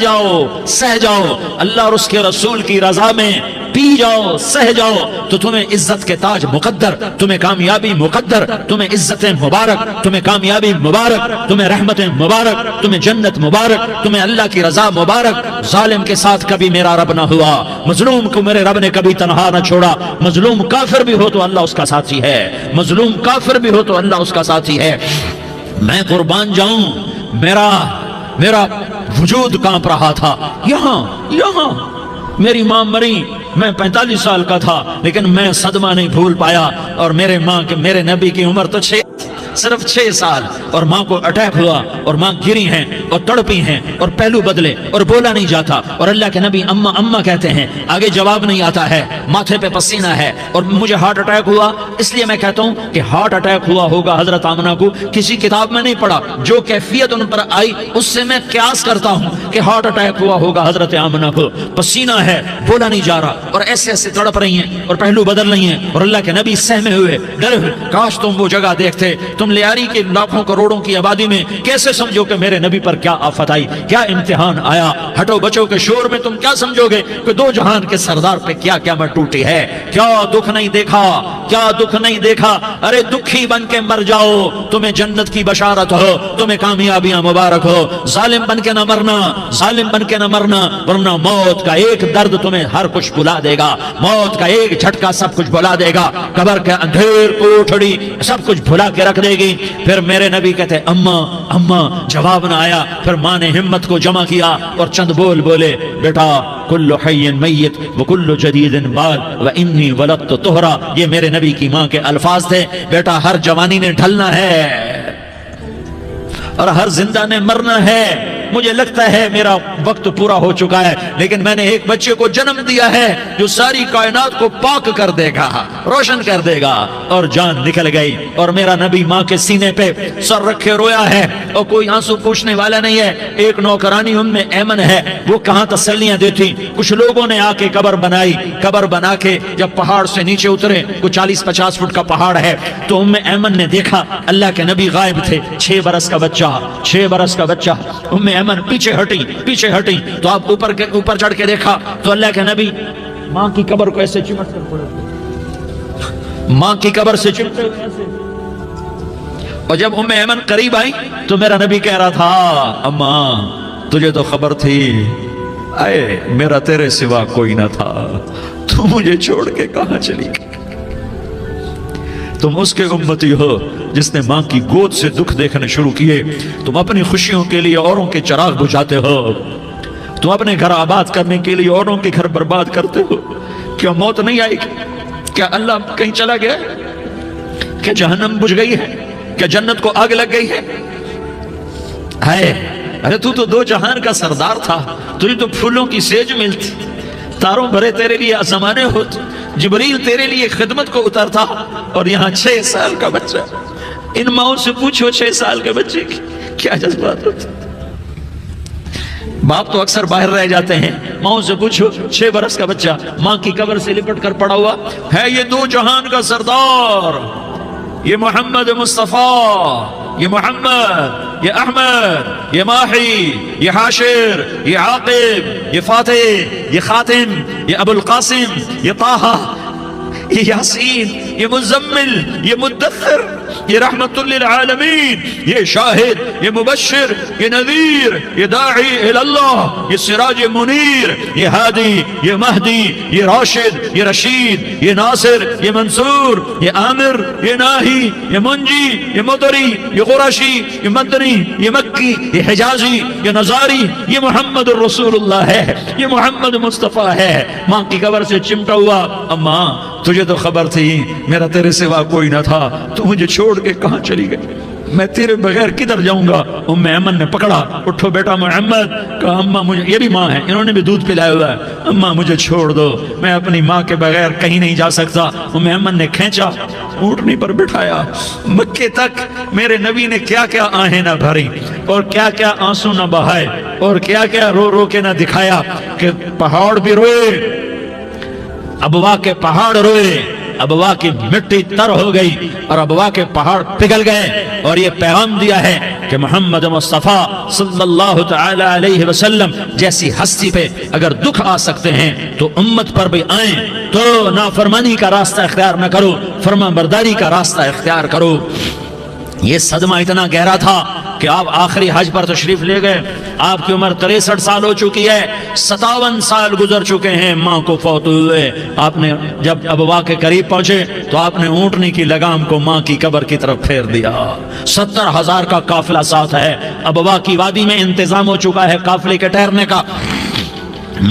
جاؤ، اللہ اور اس کے رسول کی رضا میں پی جاؤ، سہ جاؤ، تو تمہیں عزت کے تاج مقدر، تمہیں کامیابی مقدر، تمہیں عزتیں مبارک، تمہیں کامیابی مبارک، تمہیں رحمتیں مبارک، تمہیں جنت مبارک، تمہیں اللہ کی رضا مبارک۔ ظالم کے ساتھ کبھی میرا رب نہ ہوا، مظلوم کو میرے رب نے کبھی تنہا نہ چھوڑا۔ مظلوم کافر بھی ہو تو اللہ اس کا ساتھی ہے، مظلوم کافر بھی ہو تو اللہ اس کا ساتھی ہے۔ میں قربان جاؤں، میرا وجود کانپ رہا تھا۔ یہاں میری ماں مری، میں 45 سال کا تھا، لیکن میں صدمہ نہیں بھول پایا، اور میرے نبی کی عمر تو صرف 6 سال، اور ماں کو اٹیک ہوا اور ماں گری ہیں اور تڑپی ہیں اور پہلو بدلے اور بولا نہیں جاتا، اور اللہ کے نبی اماں اماں کہتے ہیں، آگے جواب نہیں آتا ہے، ماتھے پہ پسینہ ہے، اور مجھے ہارٹ اٹیک ہوا۔ اس لیے میں کہتا ہوں کہ ہارٹ اٹیک ہوا ہوگا حضرت آمنہ کو، کسی کتاب میں نہیں پڑھا، جو کیفیت ان پر آئی اس سے میں قیاس کرتا ہوں کہ ہارٹ اٹیک ہوا ہوگا حضرت آمنہ کو، پسینہ ہے، بولا نہیں جا رہا، اور ایسے تڑپ رہی ہیں اور پہلو بدل رہی ہیں، اور اللہ کے نبی سہمے ہوئے، ڈرے ہوئے۔ کاش تم وہ جگہ دیکھتے، تم لیاری کے لاکھوں کروڑوں کی آبادی میں کیسے سمجھو کہ میرے نبی پر کیا آفت آئی، کیا امتحان آیا۔ ہٹو بچو کے شور میں تم کیا سمجھو گے کہ 2 جہان کے سردار پہ کیا قیامت ٹوٹی ہے، کیا دکھ نہیں دیکھا۔ ارے دکھی بن کے مر جاؤ، تمہیں جنت کی بشارت ہو، تمہیں کامیابیاں مبارک ہو۔ ظالم بن کے نہ مرنا، ورنہ موت کا ایک درد تمہیں ہر کچھ بلا دے گا، موت کا ایک جھٹکا سب کچھ بلا دے گا، قبر کے اندھیر کوٹھڑی سب کچھ بھلا کے رکھ دے گی۔ پھر میرے نبی کہتے اماں، جواب نہ آیا۔ پھر ماں نے ہمت کو جمع کیا اور چند بولے، بیٹا کل حی میت وکل جدید بال وانی ولدت طہرا، یہ میرے نبی کی ماں کے الفاظ تھے۔ بیٹا ہر جوانی نے ڈھلنا ہے اور ہر زندہ نے مرنا ہے، مجھے لگتا ہے میرا وقت پورا ہو چکا ہے، لیکن میں نے ایک بچے کو جنم دیا ہے جو ساری کائنات کو پاک کر دے گا، روشن کر دے گا۔ اور جان نکل گئی، اور میرا نبی ماں کے سینے پہ سر رکھے رویا ہے، اور کوئی آنسو پوچھنے والا نہیں ہے۔ ایک نوکرانی ام ایمن ہے، وہ کہاں تسلیاں دیتی۔ کچھ لوگوں نے آ کے قبر بنائی، قبر بنا کے جب پہاڑ سے نیچے اترے، کوئی 40-50 فٹ کا پہاڑ ہے، تو ام ایمن نے دیکھا اللہ کے نبی غائب تھے، 6 برس کا بچہ۔ ام ایمن پیچھے ہٹی تو آپ اوپر چڑھ کے دیکھا تو اللہ کے نبی ماں کی قبر کو ایسے چمٹ کر پڑے، ماں کی قبر سے چمٹے ہوئے ایسے۔ اور جب ام ایمن قریب آئی تو میرا نبی کہہ رہا تھا، اماں تجھے تو خبر تھی، اے میرا تیرے سوا کوئی نہ تھا، تو مجھے چھوڑ کے کہاں چلی گئی؟ تم اس کے امتی ہو جس نے ماں کی گود سے دکھ دیکھنے شروع کیے، تم اپنی خوشیوں کے لیے اوروں کے چراغ بجھاتے ہو، تم اپنے گھر آباد کرنے کے لیے اوروں کے گھر برباد کرتے ہو۔ کیا موت نہیں آئے گی؟ کیا اللہ کہیں چلا گیا؟ کیا جہنم بجھ گئی ہے؟ کیا جنت کو آگ لگ گئی ہے؟ ارے تو دو جہان کا سردار تھا، تجھے تو پھولوں کی سیج ملتی، تاروں بھرے تیرے لیے آسمانے ہوتے، جبریل تیرے لیے خدمت کو اترتا، اور یہاں 6 سال کا بچہ۔ ان ماؤں سے پوچھو 6 سال کے بچے کی کیا جذبات ہوتے۔ باپ تو اکثر باہر رہ جاتے ہیں، ماؤں سے پوچھو 6 برس کا بچہ ماں کی قبر سے لپٹ کر پڑا ہوا ہے، یہ دو جہان کا سردار، یہ محمد مصطفیٰ، یہ محمد، یہ احمد، یہ ماہی، یہ حاشر، یہ عاقب، یہ فاتح، یہ خاتم، یہ ابو القاسم، یہ طٰہٰ، یہ یاسین، یہ مزمل، یہ مدثر، یہ رحمت للعالمین، یہ شاہد، یہ مبشر، یہ نذیر، یہ داعی اللہ، یہ سراج منیر، یہ ہادی، یہ مہدی، یہ راشد، یہ رشید، یہ ناصر، یہ منصور، یہ عامر، یہ ناہی، یہ منجی، یہ مدری، یہ قرشی، یہ مدنی، یہ مکی، یہ حجازی، یہ نظاری، یہ محمد الرسول اللہ ہے، یہ محمد مصطفیٰ ہے۔ ماں کی قبر سے چمٹا ہوا، اماں تجھے تو خبر تھی میرا تیرے سوا کوئی نہ تھا، تو مجھے چھوڑ کے کہاں چلی گئی؟ میں تیرے بغیر کدھر جاؤں گا؟ ام ایمن نے پکڑا، اٹھو بیٹا محمد، کہا اماں مجھے، یہ بھی ماں ہے، انہوں نے بھی دودھ پلایا ہوا ہے، اماں مجھے چھوڑ دو، میں اپنی ماں کے بغیر کہیں نہیں جا سکتا۔ ام ایمن نے کھینچا، اونٹنی پر بٹھایا، مکے تک میرے نبی نے کیا کیا آہیں نہ بھری، اور کیا کیا آنسو نہ بہائے، اور کیا کیا رو رو کے نہ دکھایا کہ پہاڑ بھی روئے، ابوا کے پہاڑ روئے، ابوا کی مٹی تر ہو گئی اور ابوا کے پہاڑ پگھل گئے، اور یہ پیغام دیا ہے کہ محمد مصطفیٰ صلی اللہ تعالی علیہ وسلم جیسی ہستی پہ اگر دکھ آ سکتے ہیں تو امت پر بھی آئیں، تو نافرمانی کا راستہ اختیار نہ کرو، فرما برداری کا راستہ اختیار کرو۔ یہ صدمہ اتنا گہرا تھا کہ آپ آخری حج پر تشریف لے گئے، آپ کی عمر 63 سال ہو چکی ہے، 57 سال گزر چکے ہیں ماں کو فوت ہوئے۔ آپ نے جب ابوا کے قریب پہنچے تو آپ نے اونٹنی کی لگام کو ماں کی قبر کی طرف پھیر دیا۔ 70,000 کا قافلہ ساتھ ہے، ابوا کی وادی میں انتظام ہو چکا ہے قافلے کے ٹھہرنے کا۔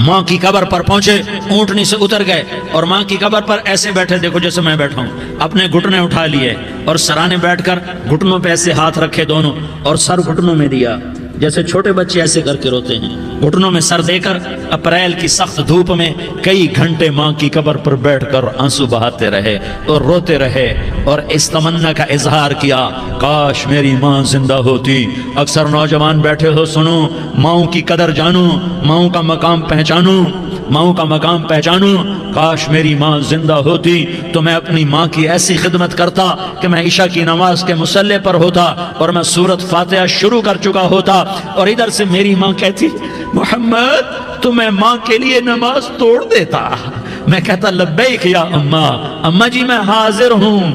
ماں کی قبر پر پہنچے، اونٹنی سے اتر گئے اور ماں کی قبر پر ایسے بیٹھے، دیکھو جیسے میں بیٹھا ہوں، اپنے گھٹنے اٹھا لیے اور سرانے بیٹھ کر گھٹنوں پہ ایسے ہاتھ رکھے دونوں، اور سر گھٹنوں میں دیا، جیسے چھوٹے بچے ایسے کر کے روتے ہیں، گھٹنوں میں سر دے کر اپریل کی سخت دھوپ میں کئی گھنٹے ماں کی قبر پر بیٹھ کر آنسو بہاتے رہے اور روتے رہے، اور اس تمنا کا اظہار کیا، کاش میری ماں زندہ ہوتی۔ اکثر نوجوان بیٹھے ہو، سنو، ماؤں کی قدر جانو، ماؤں کا مقام پہچانو، ماؤں کا مقام پہچانو۔ کاش میری ماں زندہ ہوتی تو میں اپنی ماں کی ایسی خدمت کرتا کہ میں عشاء کی نماز کے مصلی پر ہوتا اور میں سورۃ فاتحہ شروع کر چکا ہوتا، اور ادھر سے میری ماں کہتی محمد تو میں ماں کے لیے نماز توڑ دیتا، میں کہتا لبیک یا اماں، اماں جی میں حاضر ہوں۔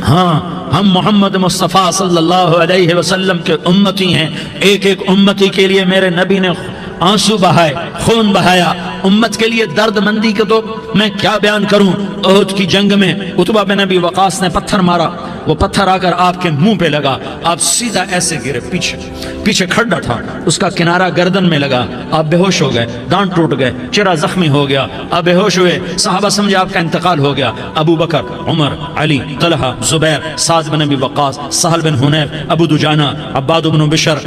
ہاں، ہم محمد مصطفیٰ صلی اللہ علیہ وسلم کے امتی ہیں، ایک ایک امتی کے لیے میرے نبی نے آنسو بہائے، خون بہایا، امت کے لیے درد مندی کے تو میں کیا بیان کروں۔ احد کی جنگ میں عتبہ بن ابی وقاص نے پتھر مارا، وہ پتھر آ کر آپ کے منہ پہ لگا، آپ سیدھا ایسے گرے، پیچھے کھڈا تھا، اس کا کنارہ گردن میں لگا، آپ بے ہوش ہو گئے، دانت ٹوٹ گئے، چہرہ زخمی ہو گیا، آپ بے ہوش ہوئے، صحابہ سمجھے آپ کا انتقال ہو گیا۔ ابو بکر، عمر، علی، طلحہ، زبیر، سعد بن ابی وقاص، سہل بن حنیف، ابو دجانہ، عباد بن بشر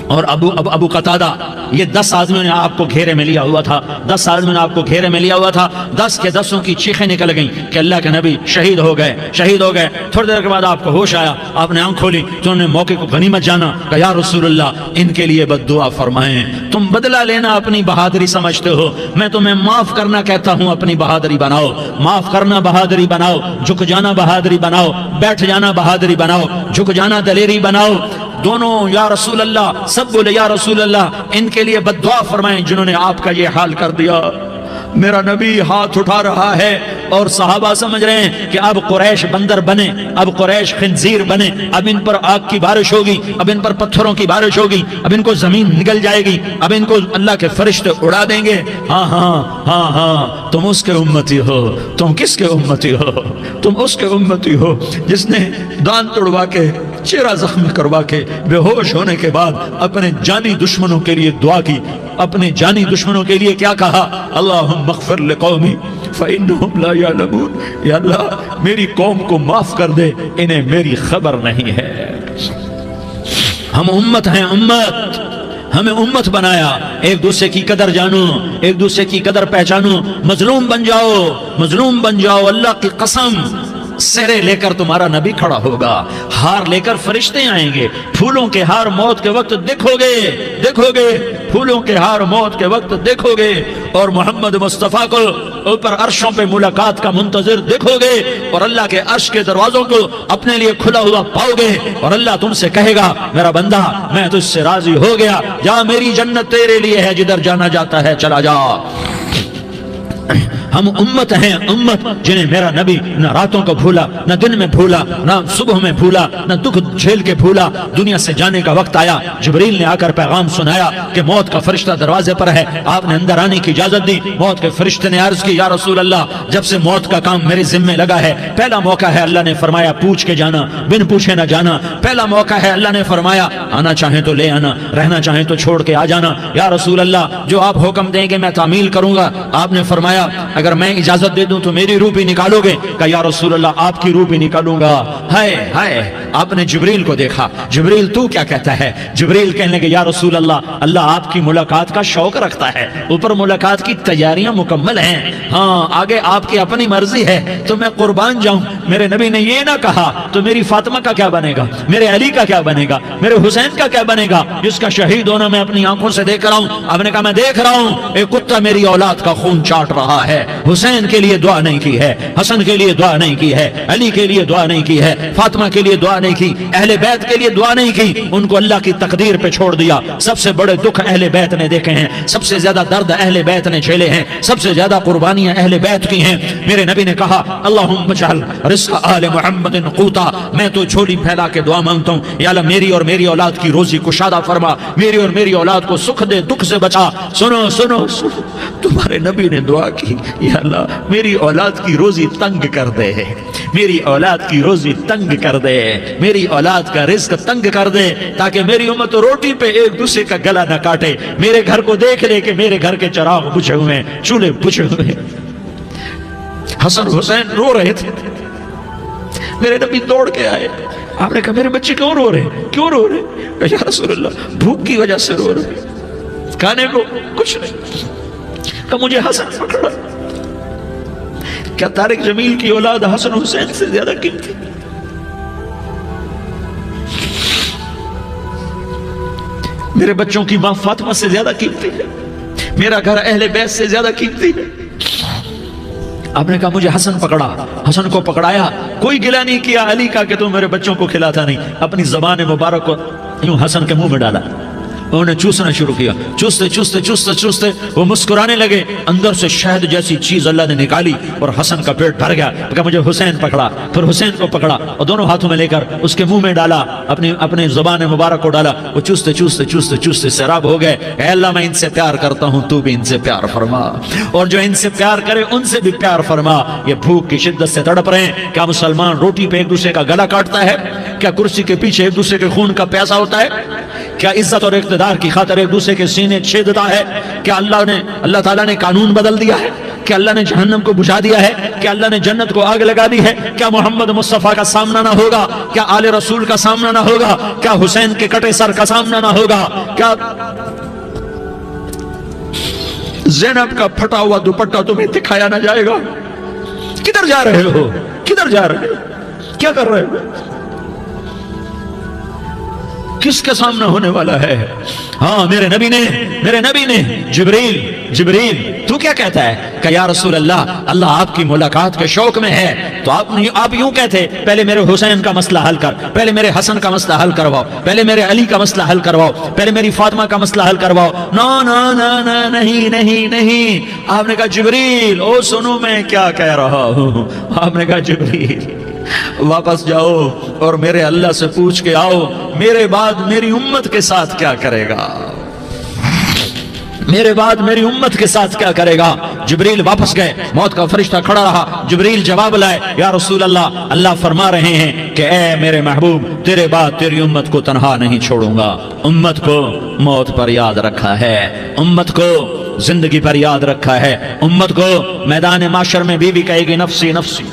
اور ابو قتادہ، یہ 10 آدمیوں نے آپ کو گھیرے میں لیا ہوا تھا، 10 آدمیوں نے آپ کو گھیرے میں لیا ہوا تھا، 10 کے 10 کی چیخیں نکل گئیں کہ اللہ کے نبی شہید ہو گئے، شہید ہو گئے۔ تھوڑی دیر کے بعد آپ کو ہوش آیا، آپ نے آنکھ کھولی تو انہوں نے موقع کو غنیمت جانا کہ یا رسول اللہ ان کے لیے بد دعا فرمائیں، تم بدلہ لینا اپنی بہادری سمجھتے ہو، میں تمہیں معاف کرنا کہتا ہوں، اپنی بہادری بناؤ، معاف کرنا بہادری بناؤ، جھک جانا بہادری بناؤ، بیٹھ جانا بہادری بناؤ، جھک جانا دلیری بناؤ۔ دونوں یا رسول اللہ، سب بولے یا رسول اللہ ان کے لیے بد دعا فرمائیں جنہوں نے آپ کا یہ حال کر دیا۔ میرا نبی ہاتھ اٹھا رہا ہے اور صحابہ سمجھ رہے ہیں کہ اب قریش بندر بنے، اب قریش خنزیر بنے، اب ان پر آگ کی بارش ہوگی، اب ان پر پتھروں کی بارش ہوگی، اب ان کو زمین نگل جائے گی، اب ان کو اللہ کے فرشتے اڑا دیں گے۔ ہاں ہاں ہاں ہاں، تم اس کے امتی ہو۔ تم کس کے امتی ہو؟ تم اس کے امتی ہو جس نے دان توڑوا کے، چہرہ زخمی کروا کے، بے ہوش ہونے کے بعد اپنے جانی دشمنوں کے لیے دعا کی، اپنے جانی دشمنوں کے لیے کیا کہا؟ اللہم اغفر لقومی فإنہم لا یعلمون، یا اللہ میری قوم کو معاف کر دے، انہیں میری خبر نہیں ہے۔ ہم امت ہیں، امت، ہمیں امت بنایا۔ ایک دوسرے کی قدر جانو، ایک دوسرے کی قدر پہچانو، مظلوم بن جاؤ، مظلوم بن جاؤ۔ اللہ کی قسم، سرے لے کر تمہارا نبی کھڑا ہوگا، ہار لے کر فرشتے آئیں گے، پھولوں کے ہار موت کے وقت دیکھو گے، دیکھو گے، پھولوں کے ہار موت کے وقت دیکھو گے، اور محمد مصطفیٰ کو اوپر عرشوں پہ ملاقات کا منتظر دیکھو گے، اور اللہ کے عرش کے دروازوں کو اپنے لیے کھلا ہوا پاؤ گے، اور اللہ تم سے کہے گا میرا بندہ میں تجھ سے راضی ہو گیا، جا میری جنت تیرے لیے ہے، جدھر جانا جاتا ہے چلا جا۔ ہم امت ہیں، امت جنہیں میرا نبی نہ راتوں کو بھولا، نہ دن میں بھولا، نہ صبح میں بھولا، نہ دکھ جھیل کے بھولا۔ دنیا سے جانے کا وقت آیا، جبریل نے آ کر پیغام سنایا کہ موت کا فرشتہ دروازے پر ہے، آپ نے اندر آنے کی اجازت دی۔ موت کے فرشتے نے عرض کی یا رسول اللہ جب سے موت کا کام میرے ذمہ لگا ہے، پہلا موقع ہے، اللہ نے فرمایا پوچھ کے جانا، بن پوچھے نہ جانا، پہلا موقع ہے، اللہ نے فرمایا آنا چاہیں تو لے آنا، رہنا چاہیں تو چھوڑ کے آ جانا۔ یا رسول اللہ جو آپ حکم دیں گے میں تعمیل کروں گا۔ آپ نے فرمایا اگر میں اجازت دے دوں تو میری روح بھی نکالو گے؟ کہا یا رسول اللہ آپ کی روح بھی نکالوں گا۔ ہائے ہائے، آپ نے جبریل کو دیکھا، جبریل تو کیا کہتا ہے؟ جبریل کہنے لگے یا رسول اللہ اللہ آپ کی ملاقات کا شوق رکھتا ہے، اوپر ملاقات کی تیاریاں مکمل ہیں، ہاں آگے آپ کی اپنی مرضی ہے تو میں قربان جاؤں۔ میرے نبی نے یہ نہ کہا تو میری فاطمہ کا کیا بنے گا، میرے علی کا کیا بنے گا، میرے حسین کا کیا بنے گا جس کا شہید ہونا میں اپنی آنکھوں سے دیکھ رہا ہوں۔ آپ نے کہا میں دیکھ رہا ہوں ایک کتا میری اولاد کا خون چاٹ رہا ہے۔ حسین کے لیے دعا نہیں کی ہے، حسن کے لیے دعا نہیں کی ہے، علی کے لیے دعا نہیں کی ہے، فاطمہ کے لیے دعا نہیں کی، اہل بیت کے لیے دعا نہیں کی، ان کو اللہ کی تقدیر پہ چھوڑ دیا۔ سب سے بڑے دکھ اہل بیت نے دیکھے ہیں، سب سے زیادہ درد اہل بیت نے جھیلے ہیں، سب سے زیادہ قربانیاں اہل بیت کی ہیں۔ میرے نبی نے کہا اللہم اجعل رزق آل محمد قوتا، میں تو جھولی پھیلا کے دعا مانگتا ہوں یا اللہ میری اور میری اولاد کی روزی کشادہ فرما، میری اور میری اولاد کو سکھ دے، دکھ سے بچا۔ سنو سنو سنو، تمہارے نبی نے دعا کی یا اللہ میری اولاد کی روزی تنگ کر دے، میری اولاد کی روزی تنگ کر دے، میری اولاد کا رزق تنگ کر دے، تاکہ میری امت روٹی پہ ایک دوسرے کا گلا نہ کاٹے، میرے گھر کو دیکھ لے کہ میرے گھر کے چراغ بجھے ہوئے ہیں، چولہے بجھے ہوئے ہیں۔ حسن حسین رو رہے تھے، میرے نبی دوڑ کے آئے، آپ نے کہا میرے بچے کیوں رو رہے، کیوں رو رہے؟ یا رسول اللہ بھوک کی وجہ سے رو رہے، کھانے کو کچھ نہیں۔ کہ مجھے حسن پکڑا۔ کیا طارق جمیل کی اولاد حسن حسین سے زیادہ قیمتی؟ میرے بچوں کی ماں فاطمہ سے زیادہ قیمتی ہے، میرا گھر اہل بیت سے زیادہ قیمتی ہے۔ آپ نے کہا مجھے حسن پکڑا، حسن کو پکڑایا، کوئی گلہ نہیں کیا علی کا کہ تم میرے بچوں کو کھلاتا نہیں، اپنی زبان مبارک کو یوں حسن کے منہ میں ڈالا، انہوں نے چوسنا شروع کیا، چوستے چوستے چوستے چوستے وہ مسکرانے لگے، اندر سے شہد جیسی چیز اللہ نے نکالی اور حسن کا پیٹ بھر گیا۔ کہا مجھے حسین پکڑا، پھر حسین کو پکڑا اور دونوں ہاتھوں میں لے کر اس کے منہ میں ڈالا، اپنے زبان مبارک کو ڈالا، وہ چوستے چوستے چوستے چوستے سیراب ہو گئے۔ اے اللہ میں ان سے پیار کرتا ہوں، تو بھی ان سے پیار فرما، اور جو ان سے پیار کرے ان سے بھی پیار فرما۔ یہ بھوک کی شدت سے تڑپ رہے ہیں، کیا مسلمان روٹی پہ ایک دوسرے کا گلا کاٹتا ہے؟ کیا کرسی کے پیچھے ایک دوسرے کے خون کا پیاسا ہوتا ہے؟ کیا عزت اور اقتدار کی خاطر ایک دوسرے کے سینے چھیدتا ہے؟ کیا اللہ تعالیٰ نے قانون بدل دیا ہے؟ کیا اللہ نے جہنم کو بجھا دیا ہے؟ کیا اللہ نے جنت کو آگ لگا دی ہے؟ کیا محمد مصطفیٰ کا سامنا نہ ہوگا؟ کیا آل رسول کا سامنا نہ ہوگا؟ کیا حسین کے کٹے سر کا سامنا نہ ہوگا؟ کیا زینب کا پھٹا ہوا دوپٹہ تمہیں دکھایا نہ جائے گا؟ کدھر جا رہے ہو؟ کدھر جا رہے ہو؟ کیا کر رہے ہو؟ کس کے سامنے ہونے والا ہے؟ ہاں میرے نبی نے جبریل تو کیا کہتا ہے کہ یا رسول اللہ آپ کی ملاقات کے شوق میں ہے، تو آپ یوں کہتے پہلے میرے حسین کا مسئلہ حل کر، پہلے میرے حسن کا مسئلہ حل کرواؤ، پہلے میرے علی کا مسئلہ حل کرواؤ، پہلے میری فاطمہ کا مسئلہ حل کرواؤ۔ نہیں، آپ نے کہا جبریل او سنو میں کیا کہہ رہا ہوں۔ آپ نے کہا جبریل واپس جاؤ اور میرے اللہ سے پوچھ کے آؤ میرے بعد میری امت کے ساتھ کیا کرے گا، میرے بعد میری امت کے ساتھ کیا کرے گا۔ جبریل واپس گئے، موت کا فرشتہ کھڑا رہا، جبریل جواب لائے، یا رسول اللہ فرما رہے ہیں کہ اے میرے محبوب تیرے بعد تیری امت کو تنہا نہیں چھوڑوں گا، امت کو موت پر یاد رکھا ہے، امت کو زندگی پر یاد رکھا ہے، امت کو میدان معاشر میں بیوی کہے گی نفسی نفسی،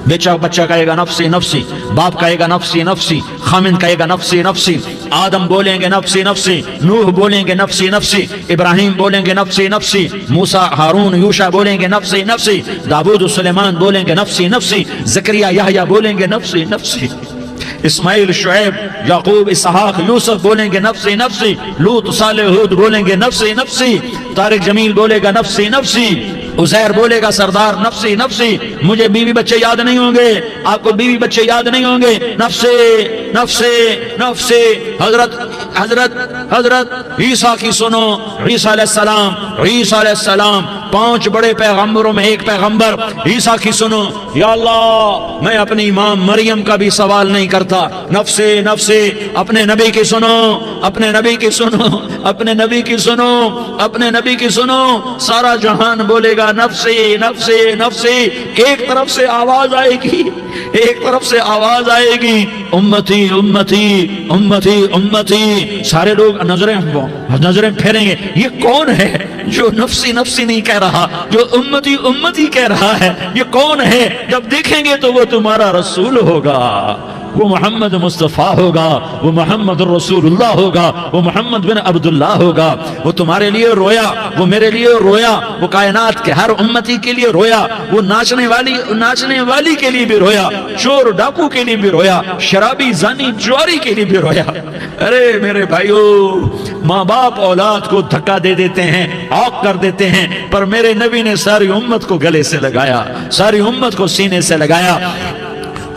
بیچا بچہ کہے گا نفسی نفسی، باپ کہے گا نفسی نفسی، خامن کہے گا نفسی نفسی، آدم بولیں گے نفسی نفسی، نوح بولیں گے نفسی نفسی، ابراہیم بولیں گے نفسی نفسی، موسیٰ ہارون یوشع بولیں گے نفسی نفسی، داؤد سلیمان بولیں گے نفسی نفسی، زکریا یحییٰ بولیں گے نفسی نفسی، اسماعیل شعیب یعقوب اسحاق یوسف بولیں گے نفسی نفسی، لوط صالح ہود بولیں گے نفسی نفسی، طارق جمیل بولے گا نفسی نفسی، عزیر بولے گا سردار نفسی نفسی، مجھے بیوی بچے یاد نہیں ہوں گے، آپ کو بیوی بچے یاد نہیں ہوں گے، نفسی نفسی نفسی۔ حضرت عیسیٰ کی سنو، عیسیٰ علیہ السلام 5 بڑے پیغمبروں میں ایک پیغمبر عیسیٰ کی سنو، یا اللہ میں اپنی امام مریم کا بھی سوال نہیں کرتا، نفسی نفسی۔ اپنے نبی کی سنو، اپنے نبی کی سنو، اپنے نبی کی سنو، اپنے نبی کی سنو، سارا جہان بولے گا نفسی نفسی نفسی۔ ایک طرف سے آواز آئے گی، ایک طرف سے آواز آئے گی امتی امتی امتی امتی، سارے لوگ نظریں پھیریں گے، یہ کون ہے جو نفسی نفسی نہیں کہہ رہا، جو امتی امتی کہہ رہا ہے، یہ کون ہے؟ جب دیکھیں گے تو وہ تمہارا رسول ہوگا، وہ محمد مصطفیٰ ہوگا، وہ محمد رسول اللہ ہوگا، وہ محمد بن عبداللہ ہوگا، وہ تمہارے لیے رویا، وہ میرے لیے رویا، وہ کائنات کے ہر امتی کے لیے رویا، وہ ناچنے والی کے لیے بھی رویا، چور ڈاکو کے لیے بھی رویا، شرابی زانی جواری کے لیے بھی رویا۔ ارے میرے بھائیو، ماں باپ اولاد کو دھکا دے دیتے ہیں، عاق کر دیتے ہیں، پر میرے نبی نے ساری امت کو گلے سے لگایا، ساری امت کو سینے سے لگایا۔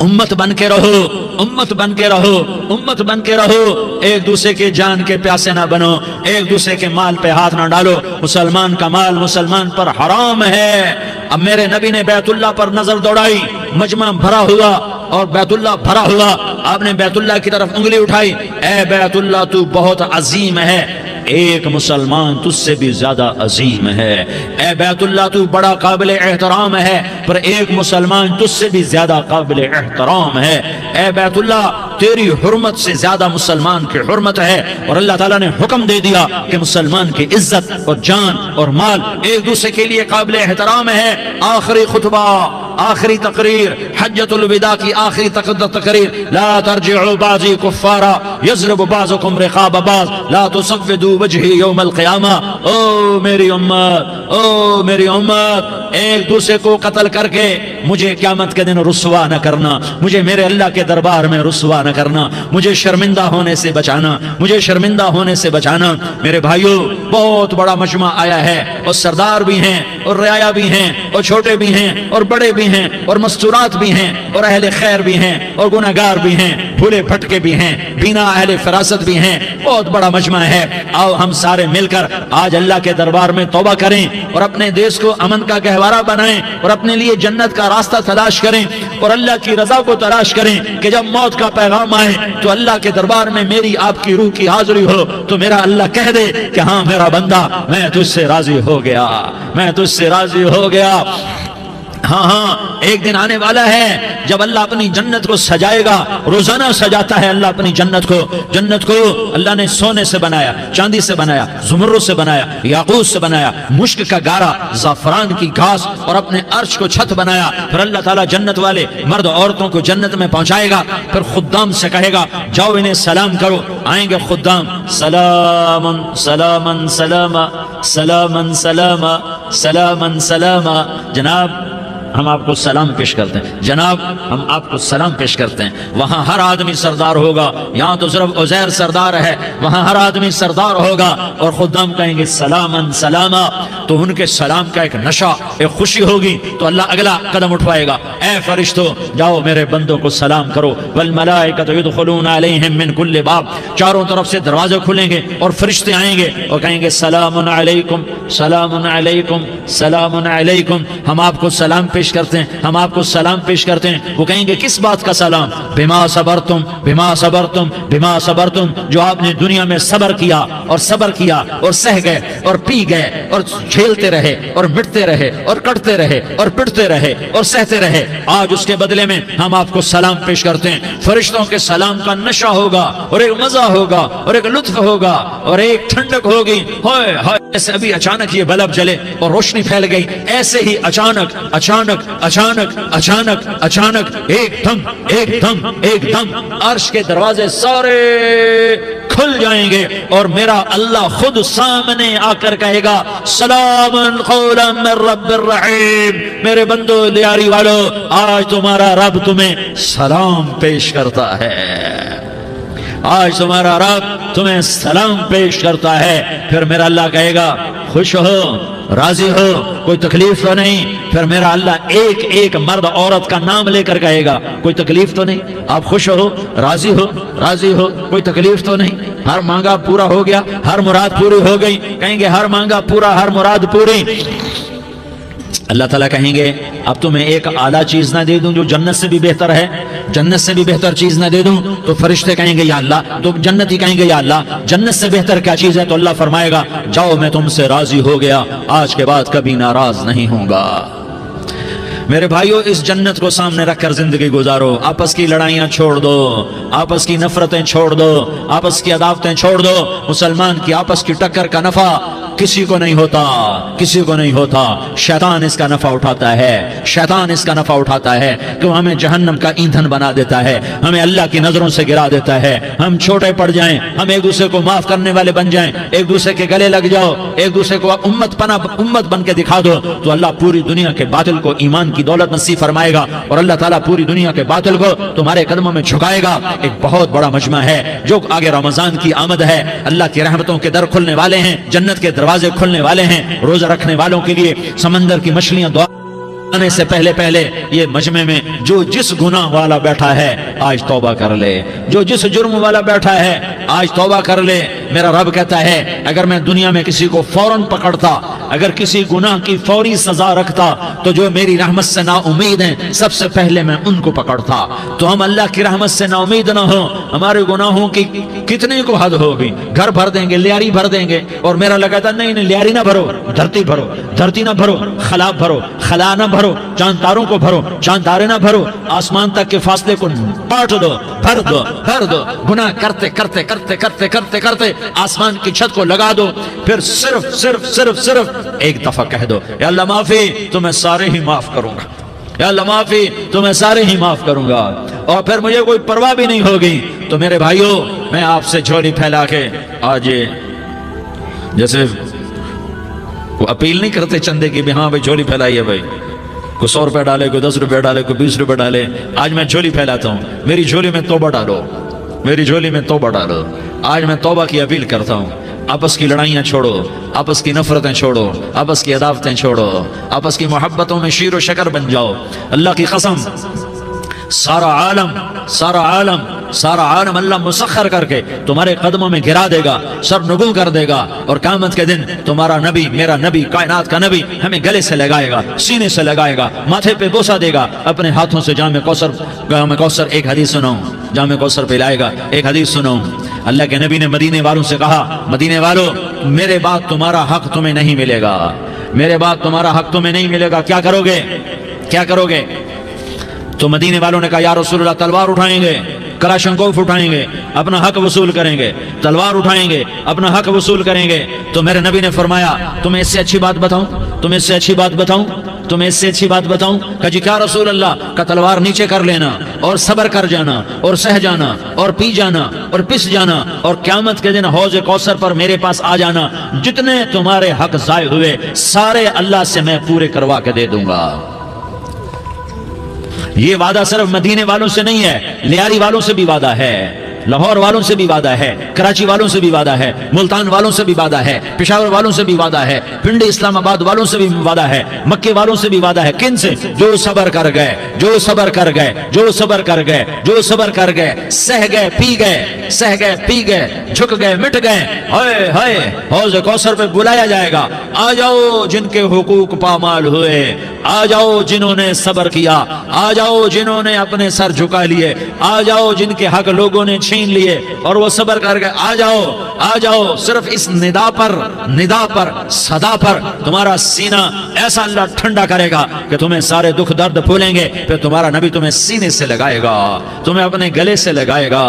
امت بن کے رہو، امت بن کے رہو، امت بن کے رہو، ایک دوسرے کے جان کے پیاسے نہ بنو، ایک دوسرے کے مال پہ ہاتھ نہ ڈالو، مسلمان کا مال مسلمان پر حرام ہے۔ اب میرے نبی نے بیت اللہ پر نظر دوڑائی، مجمع بھرا ہوا اور بیت اللہ بھرا ہوا، آپ نے بیت اللہ کی طرف انگلی اٹھائی، اے بیت اللہ تو بہت عظیم ہے، ایک مسلمان تجھ سے بھی زیادہ عظیم ہے، اے بیت اللہ تو بڑا قابل احترام ہے، پر ایک مسلمان تجھ سے بھی زیادہ قابل احترام ہے، اے بیت اللہ تیری حرمت سے زیادہ مسلمان کی حرمت ہے، اور اللہ تعالیٰ نے حکم دے دیا کہ مسلمان کی عزت اور جان اور مال ایک دوسرے کے لیے قابل احترام ہے۔ آخری خطبہ، آخری تقریر، حجۃ الوداع کی آخری تقریر، لا ترجعوا بعضی کفارا یضرب بعضکم رقاب بعض لا تصفدوا وجہی یوم القیامہ۔ او میری امت، او میری امت، ایک دوسرے کو قتل کر کے مجھے قیامت کے دن رسوا نہ کرنا، مجھے میرے اللہ کے دربار میں رسوا نہ کرنا، مجھے شرمندہ ہونے سے بچانا، مجھے شرمندہ ہونے سے بچانا۔ میرے بھائیو، بہت بڑا مجمع آیا ہے، اور سردار بھی ہیں اور رعایا بھی ہیں اور چھوٹے بھی ہیں اور بڑے بھی ہیں اور مستورات بھی ہیں اور اہل خیر بھی ہیں اور گناہگار بھی ہیں، بھولے پھٹکے بھی ہیں، بینا اہل فراست بھی ہیں، بہت بڑا مجمع ہے۔ آؤ ہم سارے مل کر آج اللہ کے دربار میں توبہ کریں اور اپنے دیش کو امن کا گہوارہ بنائیں اور اپنے لیے جنت کا راستہ تلاش کریں اور اللہ کی رضا کو تلاش کریں کہ جب موت کا پیغام آئے تو اللہ کے دربار میں میری آپ کی روح کی حاضری ہو تو میرا اللہ کہہ دے کہ ہاں میرا بندہ، میں تجھ سے راضی ہو گیا، میں تجھ سے راضی ہو گیا۔ ہاں ایک دن آنے والا ہے جب اللہ اپنی جنت کو سجائے گا، روزانہ سجاتا ہے اللہ اپنی جنت کو۔ جنت کو اللہ نے سونے سے بنایا، چاندی سے بنایا، زمرد سے بنایا، یاقوت سے بنایا، مشک کا گارا، زعفران کی گھاس اور اپنے عرش کو چھت بنایا۔ پھر اللہ تعالیٰ جنت والے مرد عورتوں کو جنت میں پہنچائے گا، پھر خدام سے کہے گا جاؤ انہیں سلام کرو۔ آئیں گے خدام، سلامن سلامن سلاما، سلامن سلاما، سلامن سلاما۔ جناب ہم آپ کو سلام پیش کرتے ہیں، جناب ہم آپ کو سلام پیش کرتے ہیں۔ وہاں ہر آدمی سردار ہوگا، یہاں تو صرف عزیر سردار ہے، وہاں ہر آدمی سردار ہوگا اور خدام کہیں گے سلامن سلاما، تو ان کے سلام کا ایک نشہ، ایک خوشی ہوگی، تو اللہ اگلا قدم اٹھوائے گا، اے فرشتوں جاؤ میرے بندوں کو سلام کرو، والملائکۃ یدخلون علیہم من کل باب، چاروں طرف سے دروازے کھلیں گے اور فرشتے آئیں گے اور کہیں گے سلام علیکم سلام علیکم سلام علیکم، ہم آپ کو سلام پیش کرتے ہیں، ہم آپ کو سلام پیش کرتے ہیں۔ وہ کہیں گے کس بات کا سلام؟ بما صبرتم بما صبرتم بما صبرتم، جو آپ نے دنیا میں صبر کیا اور صبر کیا اور سہ گئے اور پی گئے اور جھیلتے رہے اور مٹتے رہے اور کٹتے رہے اور پٹتے رہے اور سہتے رہے، آج اس کے بدلے میں ہم آپ کو سلام پیش کرتے ہیں۔ فرشتوں کے سلام کا نشہ ہوگا اور ایک مزہ ہوگا اور ایک لطف ہوگا اور ایک ٹھنڈک ہوگی، ہائے ہائے ایسے ابھی اچانک یہ بلب جلے اور روشنی پھیل گئی، ایسے ہی اچانک اچانک اچانک اچانک اچانک ایک دم ایک دم ایک دم عرش کے دروازے سارے کھل جائیں گے اور میرا اللہ خود سامنے آ کر کہے گا سلام قولا من رب الرحیم، میرے بندو دیاری والو آج تمہارا رب تمہیں سلام پیش کرتا ہے، آج تمہارا رب تمہیں سلام پیش کرتا ہے۔ پھر میرا اللہ کہے گا خوش ہو راضی ہو، کوئی تکلیف تو نہیں؟ پھر میرا اللہ ایک ایک مرد عورت کا نام لے کر کہے گا کوئی تکلیف تو نہیں؟ آپ خوش ہو راضی ہو راضی ہو، کوئی تکلیف تو نہیں؟ ہر مانگا پورا ہو گیا، ہر مراد پوری ہو گئی؟ کہیں گے ہر مانگا پورا، ہر مراد پوری۔ اللہ تعالیٰ کہیں گے اب تمہیں ایک اعلیٰ چیز نہ دے دوں جو جنت سے بھی بہتر ہے، جنت سے بھی بہتر چیز نہ دے دوں؟ تو فرشتے کہیں گے یا اللہ، تو جنتی کہیں گے یا اللہ جنت سے بہتر کیا چیز ہے؟ تو اللہ فرمائے گا جاؤ میں تم سے راضی ہو گیا، آج کے بعد کبھی ناراض نہیں ہوں گا۔ میرے بھائیو اس جنت کو سامنے رکھ کر زندگی گزارو، آپس کی لڑائیاں چھوڑ دو، آپس کی نفرتیں چھوڑ دو، آپس کی عداوتیں چھوڑ دو۔ مسلمان کی آپس کی ٹکر کا نفع کسی کو نہیں ہوتا، کسی کو نہیں ہوتا، شیطان اس کا نفع اٹھاتا ہے، شیطان اس کا نفع اٹھاتا ہے کہ وہ ہمیں جہنم کا ایندھن بنا دیتا ہے، ہمیں اللہ کی نظروں سے گرا دیتا ہے، ہم چھوٹے پڑ جائیں، ہم ایک دوسرے کو معاف کرنے والے بن جائیں، ایک دوسرے کے گلے لگ جاؤ، ایک دوسرے کو امت بن کے دکھا دو، تو اللہ پوری دنیا کے باطل کو ایمان کی دولت نصیب فرمائے گا اور اللہ تعالیٰ پوری دنیا کے باطل کو تمہارے قدموں میں جھکائے گا۔ ایک بہت بڑا مجمع ہے جو آگے رمضان کی آمد ہے، اللہ کی رحمتوں کے در کھلنے والے ہیں، جنت کے دروازے کھلنے والے ہیں، روزہ رکھنے والوں کے لیے سمندر کی مچھلیاں دعا آنے سے پہلے پہلے یہ مجمع میں جو جس گناہ والا بیٹھا ہے آج توبہ کر لے، جو جس جرم والا بیٹھا ہے آج توبہ کر لے۔ میرا رب کہتا ہے اگر میں دنیا میں کسی کو فوراً پکڑتا، اگر کسی گناہ کی فوری سزا رکھتا تو جو میری رحمت سے نا امید ہیں سب سے پہلے میں ان کو پکڑتا۔ تو ہم اللہ کی رحمت سے نا امید نہ ہو، ہمارے گناہوں کی کتنے کو حد ہوگی، گھر بھر دیں گے، لیاری بھر دیں گے، اور میرا لگا تھا نہیں نہیں لیاری نہ بھرو، دھرتی بھرو، دھرتی نہ بھرو، خلا بھرو، خلا نہ بھرو، چاند تاروں کو بھرو، چاند تارے نہ بھرو، آسمان تک کے فاصلے کو پاٹ دو، بھر دو، بھر دو، گناہ کرتے کرتے کرتے کرتے کرتے کرتے آسمان کی چھت کو لگا دو، پھر صرف صرف صرف صرف ایک دفعہ کہہ دو یا اللہ معافی، تو میں سارے ہی معاف کروں گا، یا اللہ معافی تو میں سارے ہی معاف کروں گا، اور پھر مجھے کوئی پرواہ بھی نہیں ہوگی۔ تو میرے بھائیوں میں آپ سے جھولی پھیلا کے آج جیسے وہ اپیل نہیں کرتے چندے کی بھی ہاں بھائی جھولی پھیلائیے بھائی، کوئی 100 روپے ڈالے، کوئی 10 روپے ڈالے، کوئی 20 روپے ڈالے، آج میں جھولی پھیلاتا ہوں، میری جھولی میں توبہ ڈالو، میری جھولی میں توبہ ڈالو۔ آج میں توبہ کی اپیل کرتا ہوں، آپس کی لڑائیاں چھوڑو، آپس کی نفرتیں چھوڑو، آپس کی عداوتیں چھوڑو، آپس کی محبتوں میں شیر و شکر بن جاؤ۔ اللہ کی قسم سارا عالم اللہ مسخر کر کے تمہارے قدموں میں گرا دے گا، سر نگوں کر دے گا، اور قیامت کے دن تمہارا نبی، میرا نبی، کائنات کا نبی ہمیں گلے سے لگائے گا، سینے سے لگائے گا، ماتھے پہ بوسہ دے گا، اپنے ہاتھوں سے جام کوثر ایک حدیث سناؤں، جام کوثر پلائے گا، ایک حدیث سناؤں۔ اللہ کے نبی نے مدینے والوں سے کہا مدینے والوں میرے بعد تمہارا حق تمہیں نہیں ملے گا، میرے بعد تمہارا حق تمہیں نہیں ملے گا، کیا کرو گے، کیا کرو گے؟ تو مدینے والوں نے کہا یا رسول اللہ تلوار اٹھائیں گے، کراشنکوف اٹھائیں گے، اپنا حق وصول کریں گے، تلوار اٹھائیں گے، اپنا حق وصول کریں گے۔ تو میرے نبی نے فرمایا تمہیں اس سے اچھی بات بتاؤں، تمہیں اس سے اچھی بات بتاؤں، تمہیں اس سے اچھی بات بتاؤں؟ کہا جی کیا رسول اللہ؟ کا تلوار نیچے کر لینا اور صبر کر جانا اور سہ جانا اور پی جانا اور پس جانا، اور قیامت کے دن حوض کوثر پر میرے پاس آ جانا، جتنے تمہارے حق ضائع ہوئے سارے اللہ سے میں پورے کروا کے دے دوں گا۔ یہ وعدہ صرف مدینے والوں سے نہیں ہے، لیاری والوں سے بھی وعدہ ہے، لاہور والوں سے بھی وعدہ ہے، کراچی والوں سے بھی وعدہ ہے، ملتان والوں سے بھی وعدہ ہے، پشاور والوں سے بھی وعدہ ہے، پنڈی اسلام آباد والوں سے بھی وعدہ ہے، مکے والوں سے بھی وعدہ ہے۔ کن سے؟ جو صبر کر گئے، جو صبر کر گئے، جو صبر کر گئے، جو صبر کر گئے، سہ گئے پی گئے، سہ گئے پی گئے، جھک گئے مٹ گئے۔ ہائے ہائے، حوض کوثر پہ بلایا جائے گا، آ جاؤ جن کے حقوق پامال ہوئے، آ جاؤ جنہوں نے صبر کیا، آ جاؤ جنہوں نے اپنے سر جھکا لیے، آ جاؤ جن کے حق لوگوں نے چھین لیے اور وہ صبر کر گئے، آ جاؤ آ جاؤ۔ صرف اس ندا پر صدا پر تمہارا سینہ ایسا اللہ ٹھنڈا کرے گا کہ تمہیں سارے دکھ درد بھولیں گے، پھر تمہارا نبی تمہیں سینے سے لگائے گا، تمہیں اپنے گلے سے لگائے گا،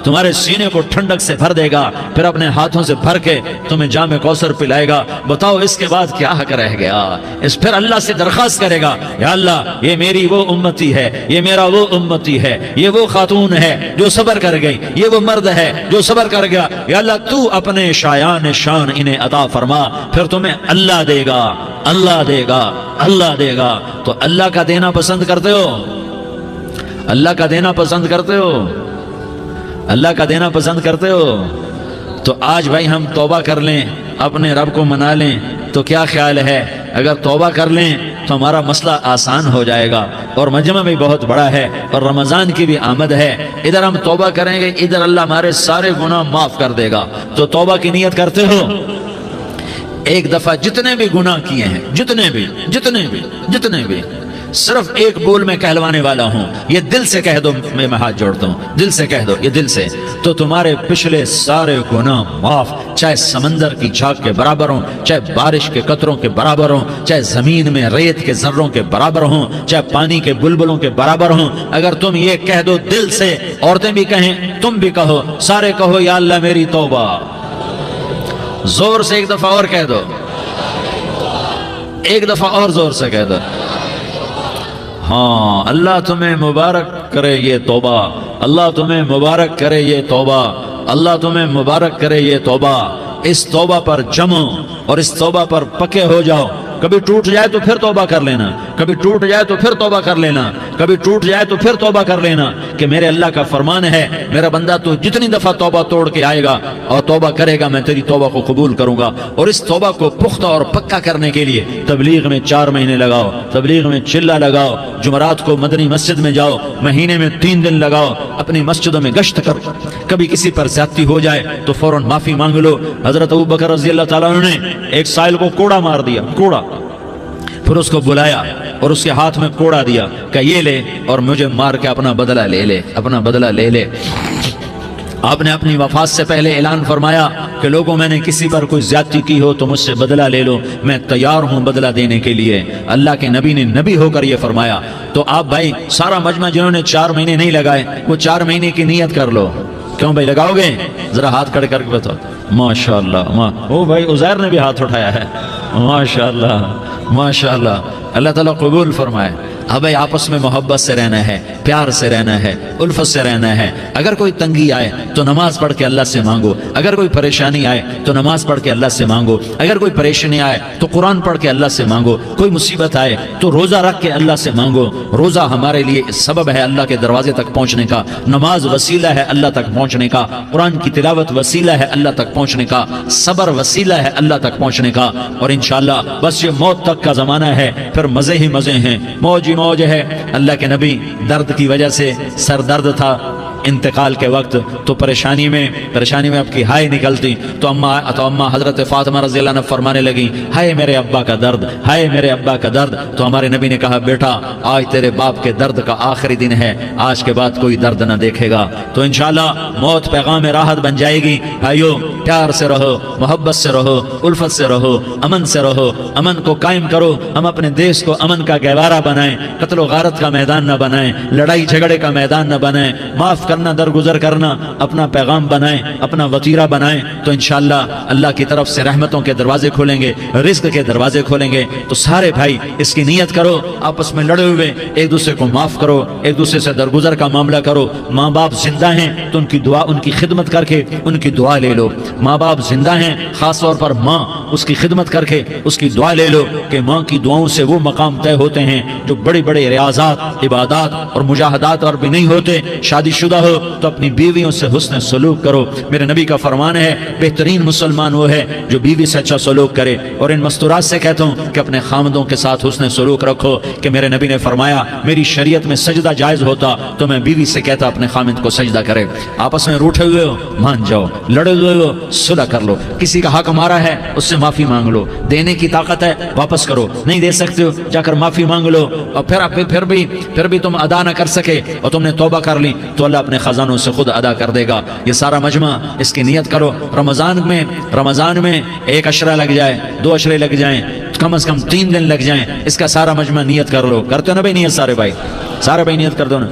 تمہارے سینے کو ٹھنڈک سے بھر دے گا، پھر اپنے ہاتھوں سے بھر کے تمہیں جام کوثر پلائے گا۔ بتاؤ اس کے بعد کیا حق رہ گیا؟ اس پھر اللہ سے درخواست کرے گا، یا اللہ یہ میری وہ امتی ہے، یہ میرا وہ امتی ہے، یہ وہ خاتون ہے جو صبر کر گئی، یہ وہ مرد ہے جو صبر کر گیا، یا اللہ تو اپنے شایان شان انہیں عطا فرما، پھر تمہیں اللہ دے گا، اللہ دے گا، اللہ دے گا۔ تو اللہ کا دینا پسند کرتے ہو؟ اللہ کا دینا پسند کرتے ہو؟ اللہ کا دینا پسند کرتے ہو؟ تو آج بھائی ہم توبہ کر لیں، اپنے رب کو منا لیں، تو کیا خیال ہے اگر توبہ کر لیں تو ہمارا مسئلہ آسان ہو جائے گا، اور مجمع بھی بہت بڑا ہے اور رمضان کی بھی آمد ہے، ادھر ہم توبہ کریں گے، ادھر اللہ ہمارے سارے گناہ معاف کر دے گا۔ تو توبہ کی نیت کرتے ہو؟ ایک دفعہ جتنے بھی گناہ کیے ہیں، جتنے بھی صرف ایک بول میں کہلوانے والا ہوں، یہ دل سے کہہ دو، میں ہاتھ جوڑتا ہوں، دل سے کہہ دو، یہ دل سے، تو تمہارے پچھلے سارے گناہ معاف، چاہے سمندر کی جھاگ کے برابر ہوں، چاہے بارش کے قطروں کے برابر ہوں، چاہے زمین میں ریت کے ذروں کے برابر ہوں، چاہے پانی کے بلبلوں کے برابر ہوں۔ اگر تم یہ کہہ دو دل سے، عورتیں بھی کہیں، تم بھی کہو، سارے کہو یا اللہ میری توبہ، زور سے ایک دفعہ اور کہہ دو، ایک دفعہ اور زور سے کہہ دو۔ ہاں، اللہ تمہیں مبارک کرے یہ توبہ، اللہ تمہیں مبارک کرے یہ توبہ، اللہ تمہیں مبارک کرے یہ توبہ۔ اس توبہ پر جمو اور اس توبہ پر پکے ہو جاؤ۔ کبھی ٹوٹ جائے تو پھر توبہ کر لینا، کبھی ٹوٹ جائے تو پھر توبہ کر لینا، کبھی ٹوٹ جائے تو پھر توبہ کر لینا، کہ میرے اللہ کا فرمان ہے، میرا بندہ تو جتنی دفعہ توبہ توڑ کے آئے گا اور توبہ کرے گا، میں تیری توبہ کو قبول کروں گا۔ اور اس توبہ کو پختہ اور پکا کرنے کے لیے تبلیغ میں 4 مہینے لگاؤ، تبلیغ میں چلہ لگاؤ، جمعرات کو مدنی مسجد میں جاؤ، مہینے میں 3 دن لگاؤ، اپنی مسجدوں میں گشت کرو، کبھی کسی پر زیادتی ہو جائے تو فوراً معافی مانگ لو۔ حضرت ابوبکر رضی اللہ تعالیٰ عنہ نے ایک سائل کو کوڑا مار دیا، کوڑا، پھر اس کو بلایا اور اس کے ہاتھ میں کوڑا دیا کہ یہ لے اور مجھے مار کے اپنا بدلہ لے لے، اپنا بدلہ لے لے۔ آپ نے اپنی وفات سے پہلے اعلان فرمایا کہ لوگوں میں نے کسی پر کوئی زیادتی کی ہو تو مجھ سے بدلہ لے لو، میں تیار ہوں بدلہ دینے کے لیے۔ اللہ کے نبی نے نبی ہو کر یہ فرمایا۔ تو آپ بھائی سارا مجمع جنہوں نے 4 مہینے نہیں لگائے، وہ 4 مہینے کی نیت کر لو۔ کیوں بھائی لگاؤ گے؟ ذرا ہاتھ کھڑے کر کے بتاؤ۔ ماشاءاللہ، او بھائی عزیر نے بھی ہاتھ اٹھایا ہے، ماشاءاللہ ماشاءاللہ، اللہ تعالیٰ قبول فرمائے۔ اب آپس میں محبت سے رہنا ہے، پیار سے رہنا ہے، الفت سے رہنا ہے۔ اگر کوئی تنگی آئے تو نماز پڑھ کے اللہ سے مانگو، اگر کوئی پریشانی آئے تو نماز پڑھ کے اللہ سے مانگو، اگر کوئی پریشانی آئے تو قرآن پڑھ کے اللہ سے مانگو، کوئی مصیبت آئے تو روزہ رکھ کے اللہ سے مانگو۔ روزہ ہمارے لیے سبب ہے اللہ کے دروازے تک پہنچنے کا، نماز وسیلہ ہے اللہ تک پہنچنے کا، قرآن کی تلاوت وسیلہ ہے اللہ تک پہنچنے کا، صبر وسیلہ ہے اللہ تک پہنچنے کا۔ اور انشاءاللہ بس یہ موت تک کا زمانہ ہے، پھر مزے ہی مزے ہیں، موج ہی موج ہے۔ اللہ کے نبی درد کی وجہ سے، سر درد تھا انتقال کے وقت، تو پریشانی میں اب کی ہائے نکلتی، تو اماں حضرت فاطمہ رضی اللہ عنہ فرمانے لگی، ہائے میرے ابا کا درد، ہائے میرے ابا کا درد۔ تو ہمارے نبی نے کہا، بیٹا آج تیرے باپ کے درد کا آخری دن ہے، آج کے بعد کوئی درد نہ دیکھے گا۔ تو انشاءاللہ موت پیغام راحت بن جائے گی۔ بھائیو پیار سے رہو، محبت سے رہو، الفت سے رہو، امن سے رہو، امن کو قائم کرو۔ ہم اپنے دیش کو امن کا گہوارہ بنائیں، قتل و غارت کا میدان نہ بنائیں، لڑائی جھگڑے کا میدان نہ بنائیں، معاف کرنا، درگزر کرنا اپنا پیغام بنائیں، اپنا وتیرہ بنائیں، تو انشاءاللہ اللہ کی طرف سے رحمتوں کے دروازے کھولیں گے، رزق کے دروازے کھولیں گے۔ تو سارے بھائی اس کی نیت کرو، آپس میں لڑے ہوئے ایک دوسرے کو معاف کرو، ایک دوسرے سے درگزر کا معاملہ کرو۔ ماں باپ زندہ ہیں تو ان کی دعا، ان کی خدمت کر کے ان کی دعا لے لو۔ ماں باپ زندہ ہیں، خاص طور پر ماں، اس کی خدمت کر کے اس کی دعا لے لو کہ ماں کی دعاؤں سے وہ مقام طے ہوتے ہیں جو بڑے بڑے ریاضات، عبادات اور مجاہدات اور بھی نہیں ہوتے۔ شادی شدہ ہو تو اپنی بیویوں سے حسن سلوک کرو۔ میرے نبی کا فرمان ہے بہترین مسلمان وہ ہے جو بیوی سے اچھا سلوک کرے، اور ان مستورات سے کہتا ہوں کہ اپنے خامدوں کے ساتھ حسن سلوک رکھو، کہ میرے نبی نے فرمایا میری شریعت میں سجدہ جائز ہوتا تو میں بیوی سے کہتا اپنے خامد کو سجدہ کرے۔ آپس میں روٹھے ہوئے ہو مان جاؤ، لڑے ہوئے ہو صلح کر لو، کسی کا حق ہمارا ہے اس سے معافی مانگ لو، دینے کی طاقت ہے واپس کرو، نہیں دے سکتے ہو جا کر معافی مانگ لو، اور پھر بھی تم ادا نہ کر سکے اور تم نے توبہ کر لی تو اللہ اپنے خزانوں سے خود ادا کر دے گا۔ یہ سارا مجمع اس کی نیت کرو، رمضان میں 1 عشرہ لگ جائے، 2 عشرے لگ جائیں، کم از کم 3 دن لگ جائیں، اس کا سارا مجمع نیت کر لو۔ کرتے ہو نا بھائی نیت؟ سارے بھائی نیت کر دو نا۔